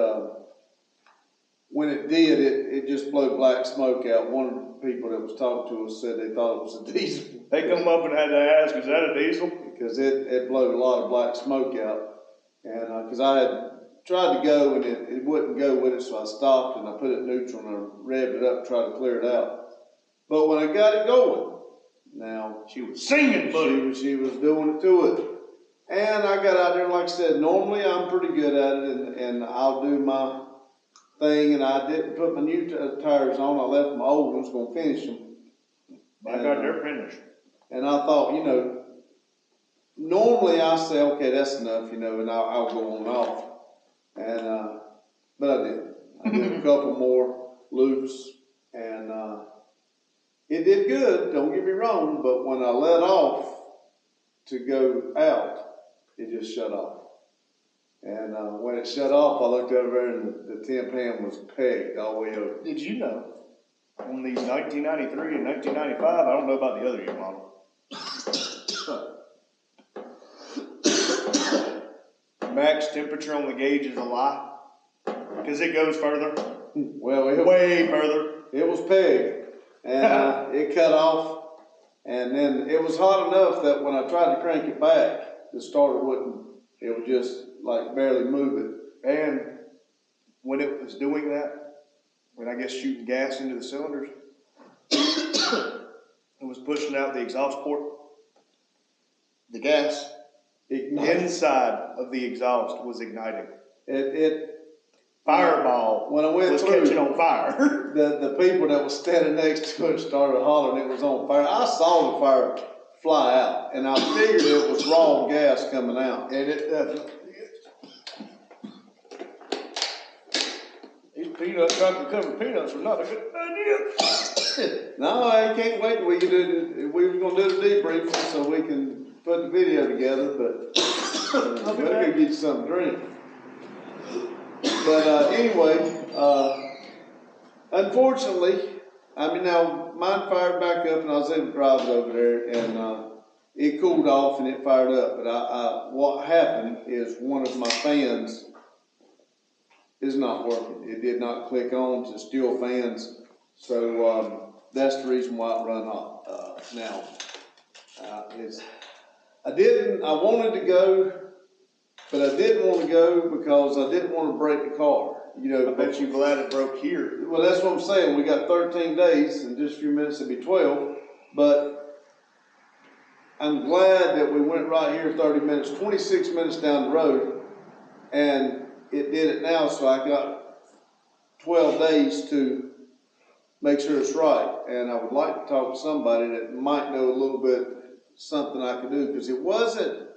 when it did, it just blew black smoke out. One of the people that was talking to us said they thought it was a diesel. They come up and had to ask, is that a diesel? Because it blew a lot of black smoke out. And because I had tried to go and it wouldn't go with it, so I stopped and I put it neutral and I revved it up, tried to clear it out. But when I got it going, now She was singing, buddy. she was doing it to it. And I got out there, and like I said, normally I'm pretty good at it, and I'll do my thing, and I didn't put my new tires on. I left my old ones, going to finish them. I got their finish. And I thought, normally I say, okay, that's enough, and I'll go on off. And, but I didn't. I did a couple more loops, and it did good, don't get me wrong, but when I let off to go out, it just shut off. And when it shut off, I looked over there and the 10 pan was pegged all the way over. Did you know, on these 1993 and 1995, I don't know about the other year model, max temperature on the gauge is a lie? Because it goes further. Well, way further. It was pegged, and it cut off, and then it was hot enough that when I tried to crank it back, the starter wouldn't. It would just like barely move it. And when it was doing that, when I guess shooting gas into the cylinders, it was pushing out the exhaust port. The gas inside of the exhaust was igniting. It Fireball when I went was through, catching on fire. the people that was standing next to it started hollering it was on fire. I saw the fire fly out, and I figured it was raw gas coming out. And it definitely these peanut chocolate covered peanuts are not a good idea. No, I can't wait. We were gonna do the debriefing so we can put the video together, but we're gonna get you something to drink. But anyway, unfortunately, I mean now mine fired back up and I was able to drive it over there and it cooled off and it fired up. But what happened is one of my fans is not working. It did not click on to steel fans. So that's the reason why it run off. Now, I wanted to go, but I didn't want to go because I didn't want to break the car. You know, I bet you're glad it broke here. Well, that's what I'm saying. We got 13 days, and just a few minutes it'll be 12. But I'm glad that we went right here 30 minutes, 26 minutes down the road, and it did it now. So I got 12 days to make sure it's right. And I would like to talk to somebody that might know a little bit something I could do because it wasn't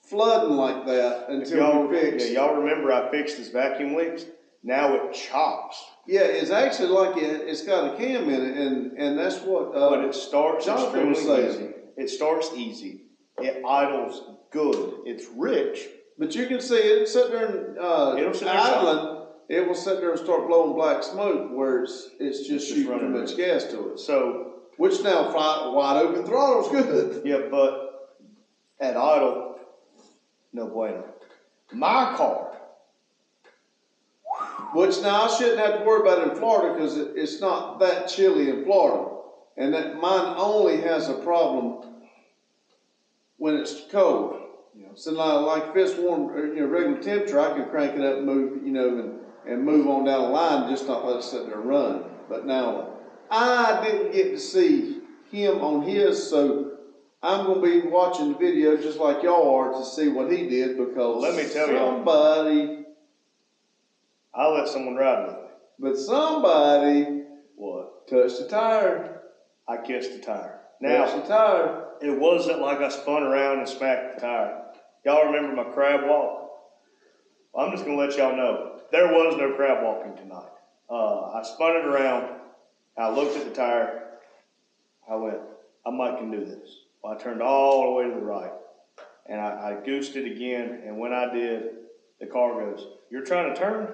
flooding like that until we fixed. Yeah, y'all remember I fixed this vacuum leaks? Now it chops. Yeah, it's actually like it's got a cam in it, and that's what. But it starts Jonathan was extremely saying. easy. It starts easy. It idles good. It's rich. But you can see it sit there and It'll sit there idling. It will sit there and start blowing black smoke where it's just shooting too much gas to it. So, which now wide open throttle's good. yeah, but at idle, no bueno. My car. Which now I shouldn't have to worry about in Florida because it's not that chilly in Florida. And that mine only has a problem when it's cold. You know, so like if it's warm, regular temperature, I can crank it up and move, and move on down the line, just not let it sit there and run. But now I didn't get to see him on his, so I'm going to be watching the video just like y'all are to see what he did because let me tell somebody. I'll let someone ride with me. But somebody What? touched the tire. I kissed the tire. Now, Touched the tire. it wasn't like I spun around and smacked the tire. Y'all remember my crab walk? Well, I'm just going to let y'all know. There was no crab walking tonight. I spun it around. I looked at the tire. I went, I might can do this. Well, I turned all the way to the right. And I goosed it again. And when I did, the car goes, "You're trying to turn?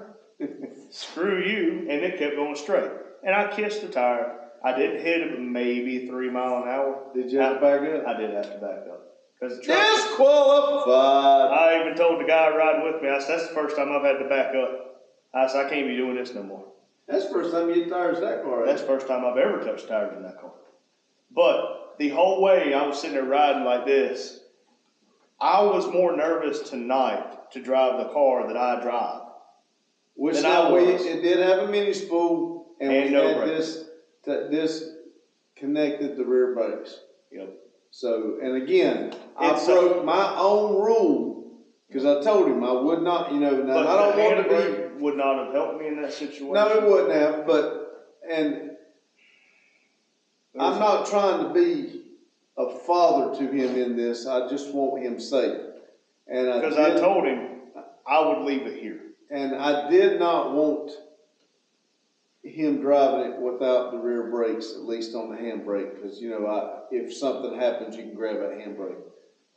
Screw you." And it kept going straight. And I kissed the tire. I didn't hit it maybe 3 miles an hour. Did you have to back up? I did have to back up. Disqualified. I even told the guy riding with me, I said, that's the first time I've had to back up. I said, I can't be doing this no more. That's the first time you hit tires in that car. That's the first time I've ever touched tires in that car. But the whole way I was sitting there riding like this, I was more nervous tonight to drive the car that I drive. Which than now I was. it did have a mini spool and we no had brakes. this connected the rear brakes. Yep. So, and again, I It's broke my own rule because I told him I would not, now But I don't the want to be. handbrake would not have helped me in that situation. No, it wouldn't have, and I'm not trying to be a father to him in this. I just want him safe. And because I told him I would leave it here. And I did not want him driving it without the rear brakes, at least on the handbrake, because if something happens, you can grab that handbrake.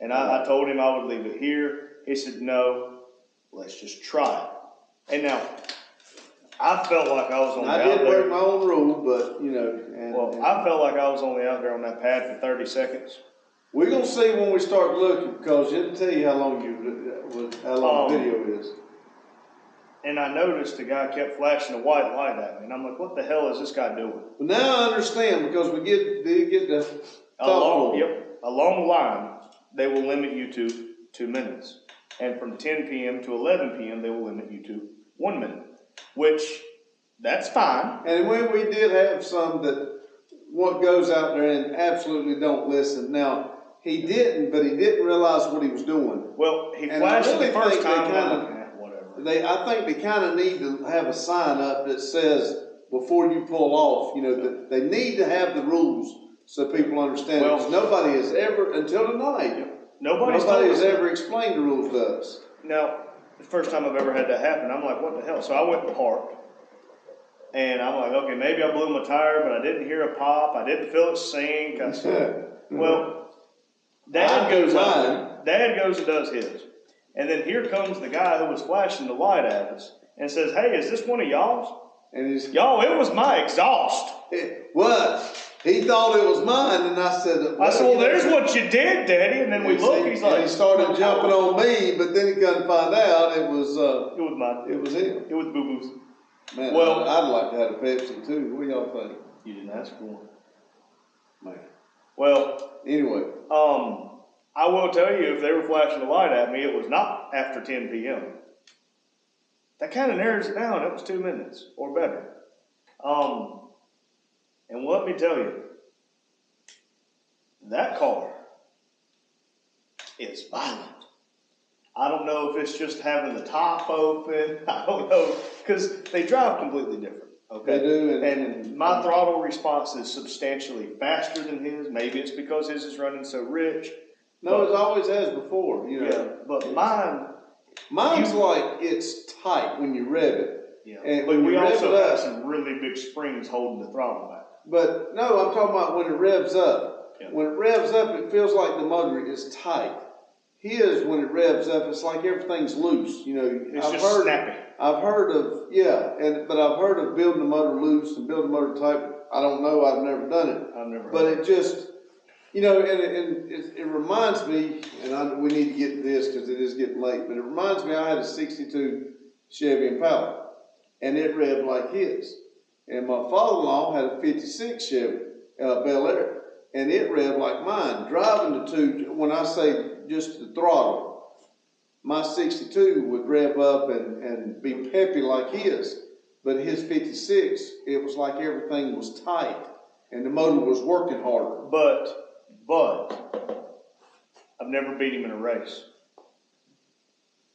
And I told him I would leave it here. He said, no, let's just try it. And now, I felt like I was only I out did there. break my own rule, but, you know. I felt like I was only out there on that pad for 30 seconds. We're gonna see when we start looking, because it'll tell you how long the video is. And I noticed the guy kept flashing a white light at me, and I'm like, what the hell is this guy doing? But now I understand, because we did get the Along the line, they will limit you to 2 minutes. And from 10 p.m. to 11 p.m., they will limit you to 1 minute, which, that's fine. And when we did have some that what goes out there and absolutely don't listen. Now, he didn't, but he didn't realize what he was doing. Well, he flashed it the first time. I think they kind of need to have a sign up that says, before you pull off, you know, that they need to have the rules so people understand. Well, because nobody has ever, until tonight, nobody has ever explained the rules to us. Now, the first time I've ever had that happen, I'm like, what the hell? So I went and parked. And I'm like, okay, maybe I blew my tire, but I didn't hear a pop. I didn't feel it sink. I said, well, Dad goes and does his. And then here comes the guy who was flashing the light at us and says, hey, is this one of y'all's? And he's, y'all, it was my exhaust. What? He thought it was mine, and I said, well, there's what you did, Daddy. And then we look, he's like, and he started jumping on me, but then he couldn't find out it was mine. It was him. It was Boo Boo's. Man, well, I'd like to have a Pepsi too. What do y'all think? You didn't ask for one. Man. Well, anyway. I will tell you, if they were flashing the light at me, it was not after 10 p.m. That kind of narrows it down. It was 2 minutes or better. And let me tell you, that car is violent. I don't know if it's just having the top open. I don't know, because they drive completely different. Okay. They do. And my throttle response is substantially faster than his. Maybe it's because his is running so rich. No, it always has before. You know. Yeah, but mine's like it's tight when you rev it. Yeah. And but we also have some really big springs holding the throttle back. But no, I'm talking about when it revs up. Yeah. When it revs up, it feels like the motor is tight. His, when it revs up, it's like everything's loose. You know, it's just snappy. I've heard of but I've heard of building the motor loose and building the motor tight. I don't know. I've never done it. I've never. But it just, you know, and it reminds me, and we need to get to this because it is getting late. But it reminds me, I had a '62 Chevy Impala, and it revved like his. And my father-in-law had a '56 Chevy Bel Air, and it revved like mine. Driving the two, when I say just the throttle, my '62 would rev up and be peppy like his. But his '56, it was like everything was tight, and the motor was working harder. But I've never beat him in a race.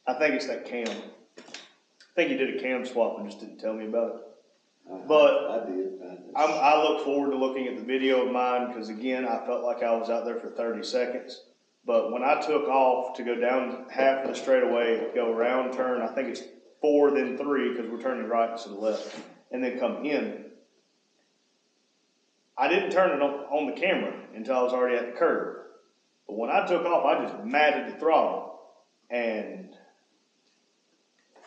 I think it's that cam. I think he did a cam swap and just didn't tell me about it. But I did. I look forward to looking at the video of mine because, again, I felt like I was out there for 30 seconds. But when I took off to go down half of the straightaway, go around turn, I think it's 4, then 3 because we're turning right to the left, and then come in. I didn't turn it on the camera until I was already at the curb. But when I took off, I just matted the throttle. And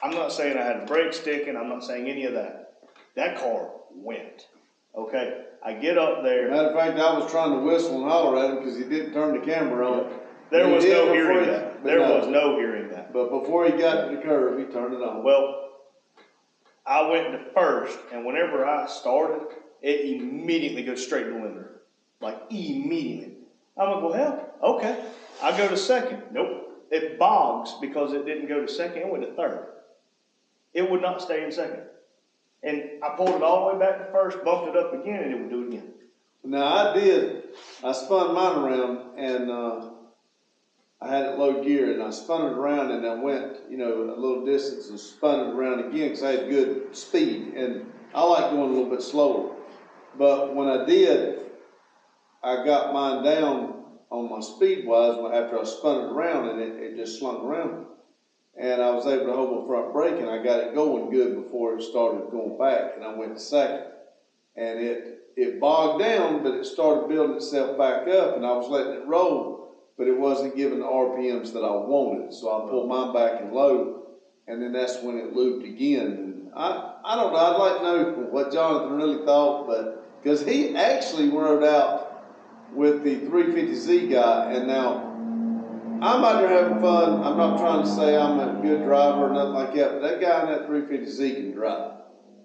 I'm not saying I had the brake sticking. I'm not saying any of that. That car went. Okay? I get up there. Matter of fact, I was trying to whistle and holler at him because he didn't turn the camera on. Yep. There was no hearing that. There was no hearing that. But before he got to the curve, he turned it on. Well, I went to first, and whenever I started, it immediately goes straight to the limiter. Like, immediately. I'm like, well, hell, okay. I go to second. Nope. It bogs because it didn't go to second. It went to third. It would not stay in second. And I pulled it all the way back to first, bumped it up again, and it would do it again. Now, I did. I spun mine around, and I had it low gear, and I spun it around, and I went, you know, a little distance and spun it around again because I had good speed. And I like going a little bit slower. But when I did, I got mine down on my speed wise after I spun it around, and it just slung around. And I was able to hold my front brake, and I got it going good before it started going back, and I went to second. And it bogged down, but it started building itself back up, and I was letting it roll. but it wasn't giving the RPMs that I wanted. So I pulled mine back in low, and then that's when it looped again. And I don't know, I'd like to know what Jonathan really thought, but because he actually rode out with the 350Z guy, and now I'm out there having fun. I'm not trying to say I'm a good driver or nothing like that, but that guy in that 350Z can drive.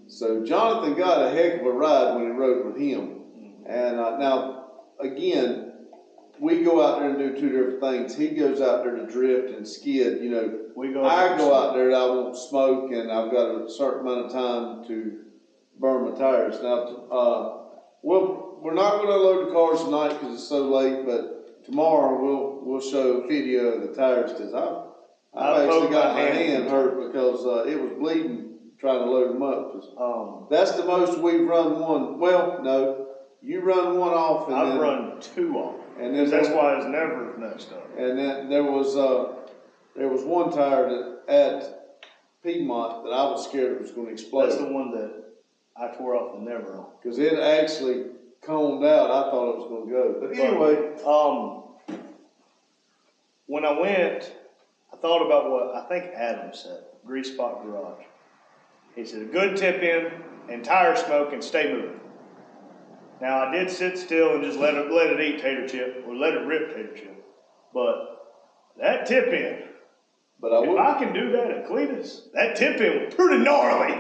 So Jonathan got a heck of a ride when he rode with him. And now, again, we go out there and do two different things. He goes out there to drift and skid. You know, I go out there and I won't smoke, and I've got a certain amount of time to burn my tires. Now, we're not going to load the cars tonight because it's so late, but tomorrow we'll show a video of the tires, because I've actually got my hand hurt because it was bleeding trying to load them up. That's the most we've run one. Well, no, you run one off. And I've run two off. And then that's why it's never messed up. And then there was one tire that at Piedmont that I was scared it was going to explode. That's the one that I tore off the never on. Because it actually coned out. I thought it was going to go. But anyway. When I went, I thought about what I think Adam said, Grease Spot Garage. He said, a good tip in and tire smoke and stay moving. Now, I did sit still and just let it eat tater chip, or let it rip tater chip. But that tip in, if I can do that at Cleetus, that tip in was pretty gnarly.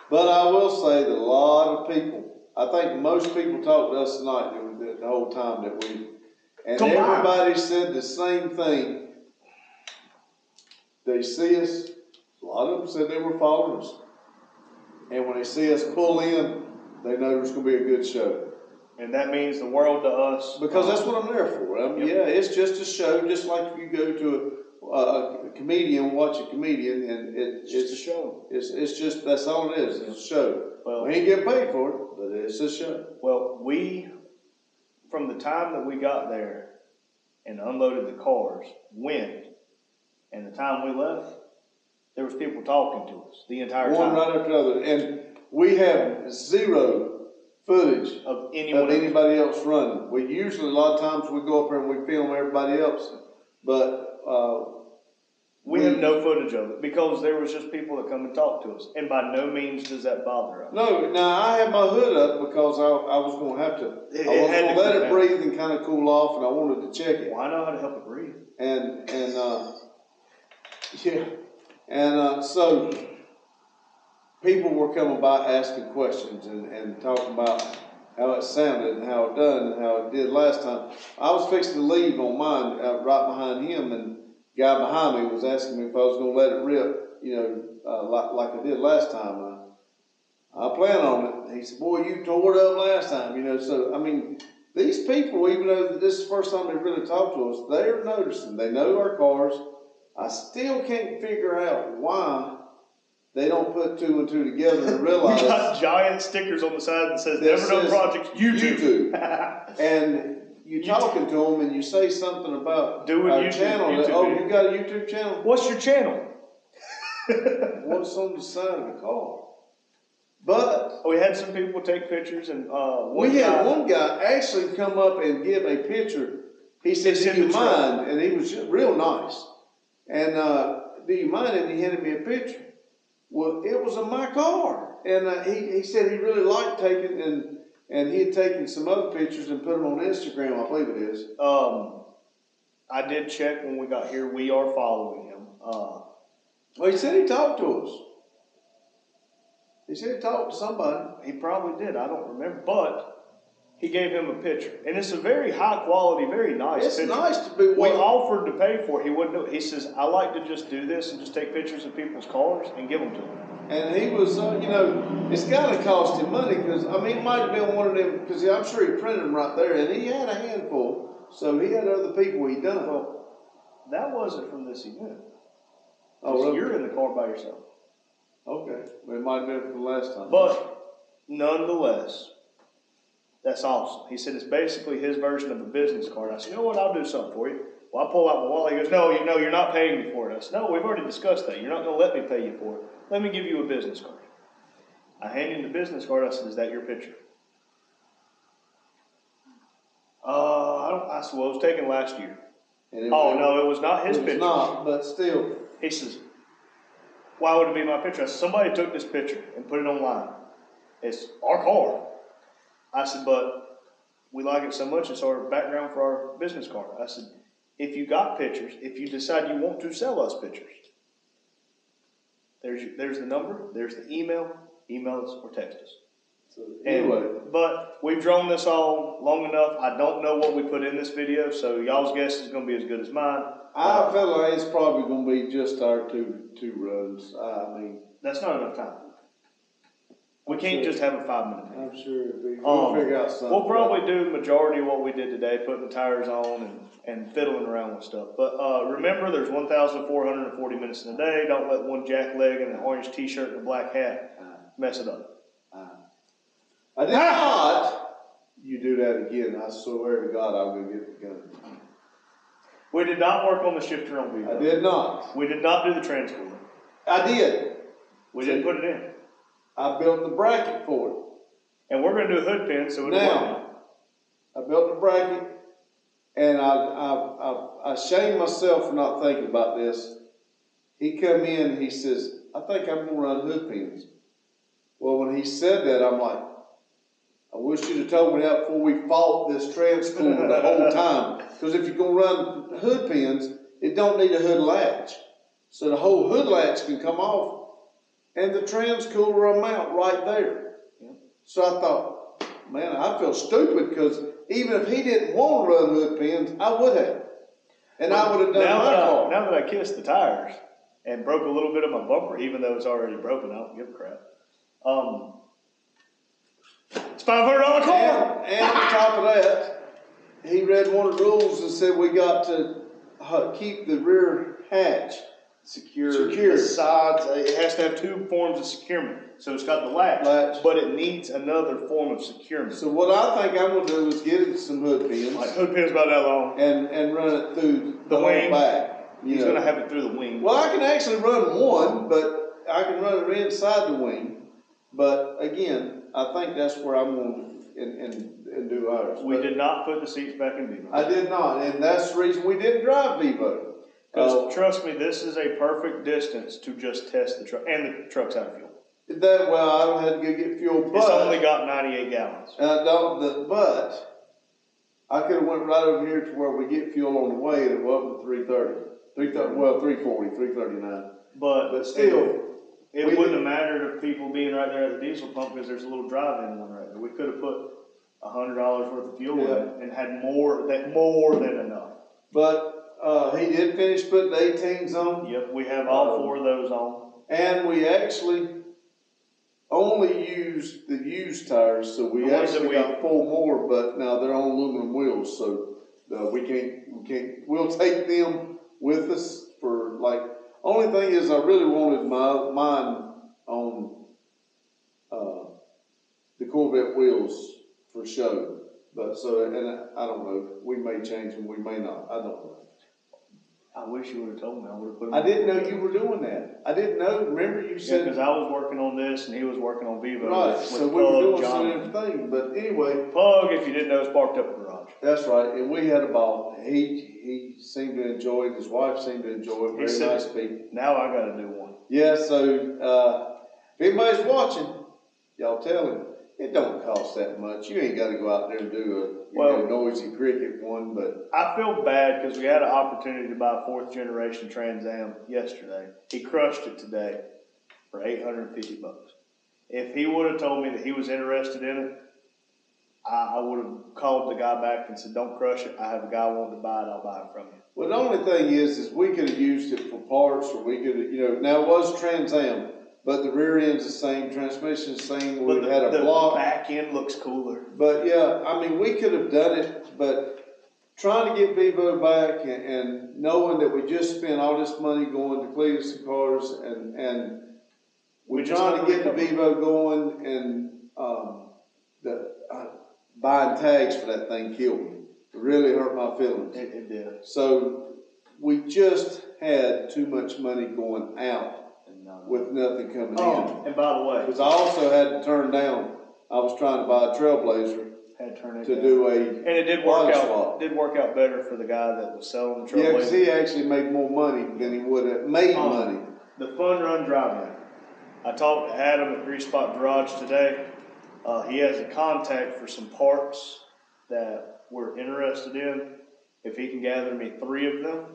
But I will say that a lot of people, I think most people talked to us tonight the whole time that we, and everybody said the same thing. They see us, a lot of them said they were following us. And when they see us pull in, they know there's going to be a good show. And that means the world to us. Because that's what I'm there for. I mean, yeah, it's just a show, just like if you go to a comedian, watch a comedian, and it's just a show. It's just, that's all it is, it's a show. Well, we ain't getting paid for it, but it's a show. Well, from the time that we got there and unloaded the cars, went, and the time we left, there was people talking to us the entire time. One right after the other. And we have zero footage of anybody else running. We usually, a lot of times, we go up there and we film everybody else. But we have no footage of it because there was just people that come and talk to us. And by no means does that bother us. No, now I had my hood up because I was going to have to. I was going to let it breathe and kind of cool off, and I wanted to check it. Well, I know how to help it breathe. And yeah. And so people were coming by asking questions and talking about how it sounded and how it done and how it did last time. I was fixing to leave on mine right behind him, and the guy behind me was asking me if I was going to let it rip, like I did last time. I plan on it. He said, boy, you tore it up last time, So, I mean, these people, even though this is the first time they really talked to us, they're noticing. They know our cars. I still can't figure out why they don't put two and two together and realize. We got giant stickers on the side that says Never Done Projects YouTube. And you talking to them and you say something about our channel. YouTube, you got a YouTube channel? What's your channel? What's on the side of the car? But we had some people take pictures, and we had one guy actually come up and give a picture. He said, do you mind? And he was just real nice. And do you mind? And he handed me a picture. Well, it was of my car. And he said he really liked taking, and he had taken some other pictures and put them on Instagram, I believe it is. I did check when we got here. We are following him. Well, he said he talked to us. He said he talked to somebody. He probably did. I don't remember. But he gave him a picture. And it's a very high quality, very nice picture. It's nice to be. We offered to pay for it. He wouldn't do it. He says, I like to just do this and just take pictures of people's cars and give them to them. And he was, it's got to cost him money because, it might have been one of them, because I'm sure he printed them right there, and he had a handful. So he had other people he done. Well, that wasn't from this event. Oh, really? You're in the car by yourself. Okay. Well, it might have been from the last time. But nonetheless, that's awesome. He said it's basically his version of a business card. I said, you know what, I'll do something for you. Well, I pull out my wallet. He goes, no, you're not paying me for it. I said, no, we've already discussed that. You're not going to let me pay you for it. Let me give you a business card. I hand him the business card. I said, is that your picture? I said, well, it was taken last year. And Oh, no, it was not his it was picture. not, but still. He says, why would it be my picture? I said, somebody took this picture and put it online. It's our car. I said, but we like it so much, it's our background for our business card. I said, if you got pictures, if you decide you want to sell us pictures, there's the number, there's the email us or text us. So anyway. But we've drawn this all long enough. I don't know what we put in this video, so y'all's guess is going to be as good as mine. I feel like it's probably going to be just our two runs. I mean, that's not enough time. We can't just have a 5-minute. I'm sure we'll figure out something. We'll probably do the majority of what we did today, putting the tires on and fiddling around with stuff. But remember, there's 1,440 minutes in a day. Don't let one jack leg and an orange t-shirt and a black hat mess it up. I did not. You do that again. I swear to God, I'll go get the gun. We did not work on the shifter on Vivo. I did not. We did not do the transport. I did. We didn't put it in. I built the bracket for it. And we're going to do a hood pin, so it'll work. I built the bracket, and I shamed myself for not thinking about this. He come in and he says, I think I'm going to run hood pins. Well, when he said that, I'm like, I wish you'd have told me that before we fought this transcooler the whole time. Because if you're going to run hood pins, it don't need a hood latch. So the whole hood latch can come off, and the transcooler will mount right there. Yeah. So I thought, man, I feel stupid because even if he didn't want to run hood pins, I would have. And I would have done my car. Now that I kissed the tires and broke a little bit of my bumper, even though it's already broken, I don't give a crap. It's $500 car. And on top of that, he read one of the rules and said we got to keep the rear hatch secure. The sides, it has to have two forms of securement. So it's got the latch, but it needs another form of securement. So what I think I'm going to do is get it some hood pins. Like hood pins about that long. And run it through the wing. Back. He's going to have it through the wing. Well, I can actually run one, but I can run it inside the wing. But again, I think that's where I'm going and do ours. We did not put the seats back in Vivo. I did not, and that's the reason we didn't drive Vivo. Because trust me, this is a perfect distance to just test the truck, and the truck's out of fuel. Well, I don't have to go get fuel, but it's only got 98 gallons. But I could have went right over here to where we get fuel on the way, and it wasn't 330. Well, 340, 339. But still, it wouldn't have mattered if people being right there at the diesel pump because there's a little drive-in one right there. We could have put $100 worth of fuel in and had more than enough. But he did finish putting the 18s on. Yep, we have all 4 of those on. And we actually only used the used tires, so we actually got 4 more, but now they're on aluminum wheels, so we can't. We'll take them with us for only thing is I really wanted mine on the Corvette wheels for show, but and I don't know. We may change them, we may not. I don't know. I wish you would have told me. I would have put them. I didn't know you were doing that. I didn't know. Remember you said because I was working on this and he was working on Vivo. Right. So we were doing some different things. But anyway, Pug, if you didn't know, is parked up in the garage. That's right. And we had a ball. He seemed to enjoy it. His wife seemed to enjoy it. Very nice people. Now I got to do one. Yeah. So if anybody's watching, y'all tell him it don't cost that much. You ain't got to go out there and do a noisy cricket one. But I feel bad because we had an opportunity to buy a 4th generation Trans Am yesterday. He crushed it today for $850. If he would have told me that he was interested in it, I would have called the guy back and said, "Don't crush it. I have a guy wanting to buy it. I'll buy it from you." Well, the only thing is we could have used it for parts, or we could have, now it was Trans Am. But the rear end's the same, transmission's the same. We had a block. The back end looks cooler. But yeah, I mean, we could have done it, but trying to get Vivo back and knowing that we just spent all this money going to Cleetus cars and we're trying to get the Vivo going and buying tags for that thing killed me. It really hurt my feelings. It did. So we just had too much money going out with nothing coming in. And by the way, because I also had to turn down, I was trying to buy a Trailblazer had to turn it to down. do a. And it did body work out. swap. Did work out better for the guy that was selling the Yeah, because Trailblazer. he actually made more money than he would have made money. The Fun Run Drive-In. I talked to Adam at Three Spot Garage today. He has a contact for some parts that we're interested in. If he can gather me 3 of them,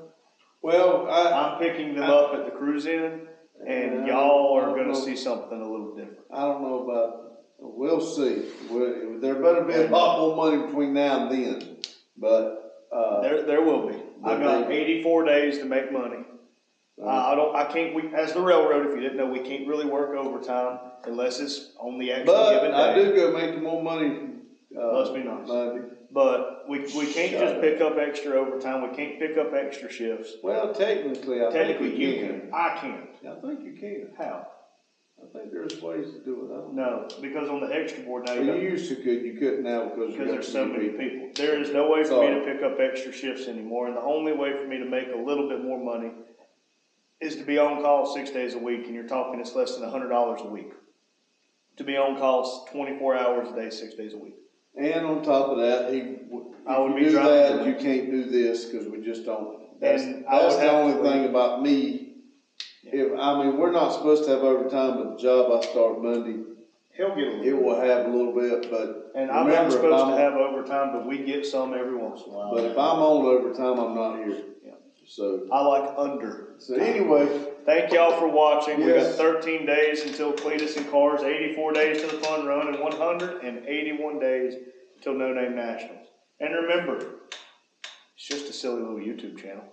Well, I'm picking them up at the cruise in, and y'all are going to see something a little different. I don't know about, we'll see. There better be a lot more money between now and then, but, There will be. I've got 84 days to make money. As the railroad, if you didn't know, we can't really work overtime unless it's on the actual given but day. I do go making more money, Must be nice. Monday. But we can't just pick up extra overtime. We can't pick up extra shifts. Well, technically, I think You you can. I can't. I think you can. How? I think there's ways to do it. I don't know. No, because on the extra board now Well, you used to could, you couldn't now because there's so many people. There is no way for me to pick up extra shifts anymore, and the only way for me to make a little bit more money is to be on call 6 days a week, and you're talking it's less than $100 a week. To be on call 24 hours a day, 6 days a week. And on top of that, I would be do driving that, you can't do this because we just don't. That's And the only thing about me. We're not supposed to have overtime, but the job I start Monday, He'll get a little. it will have a little bit, but And I'm not supposed to have overtime, but we get some every once in a while. But if I'm on overtime, I'm not here. Yeah. So I like under. So anyway, thank y'all for watching. Yes. We got 13 days until Cleetus and Cars, 84 days to the Fun Run, and 181 days till No Name Nationals. And remember, it's just a silly little YouTube channel.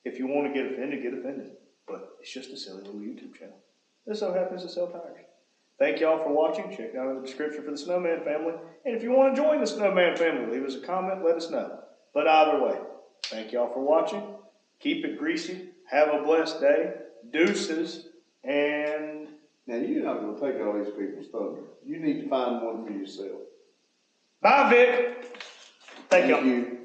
If you want to get offended, get offended. But it's just a silly little YouTube channel. This so happens to sell tires. Thank y'all for watching. Check down in the description for the Snowman family. And if you want to join the Snowman family, leave us a comment, let us know. But either way, thank y'all for watching. Keep it greasy. Have a blessed day. Deuces. And now you're not going to take all these people's thunder. You need to find one for yourself. bye, Vic. Thank y'all. You.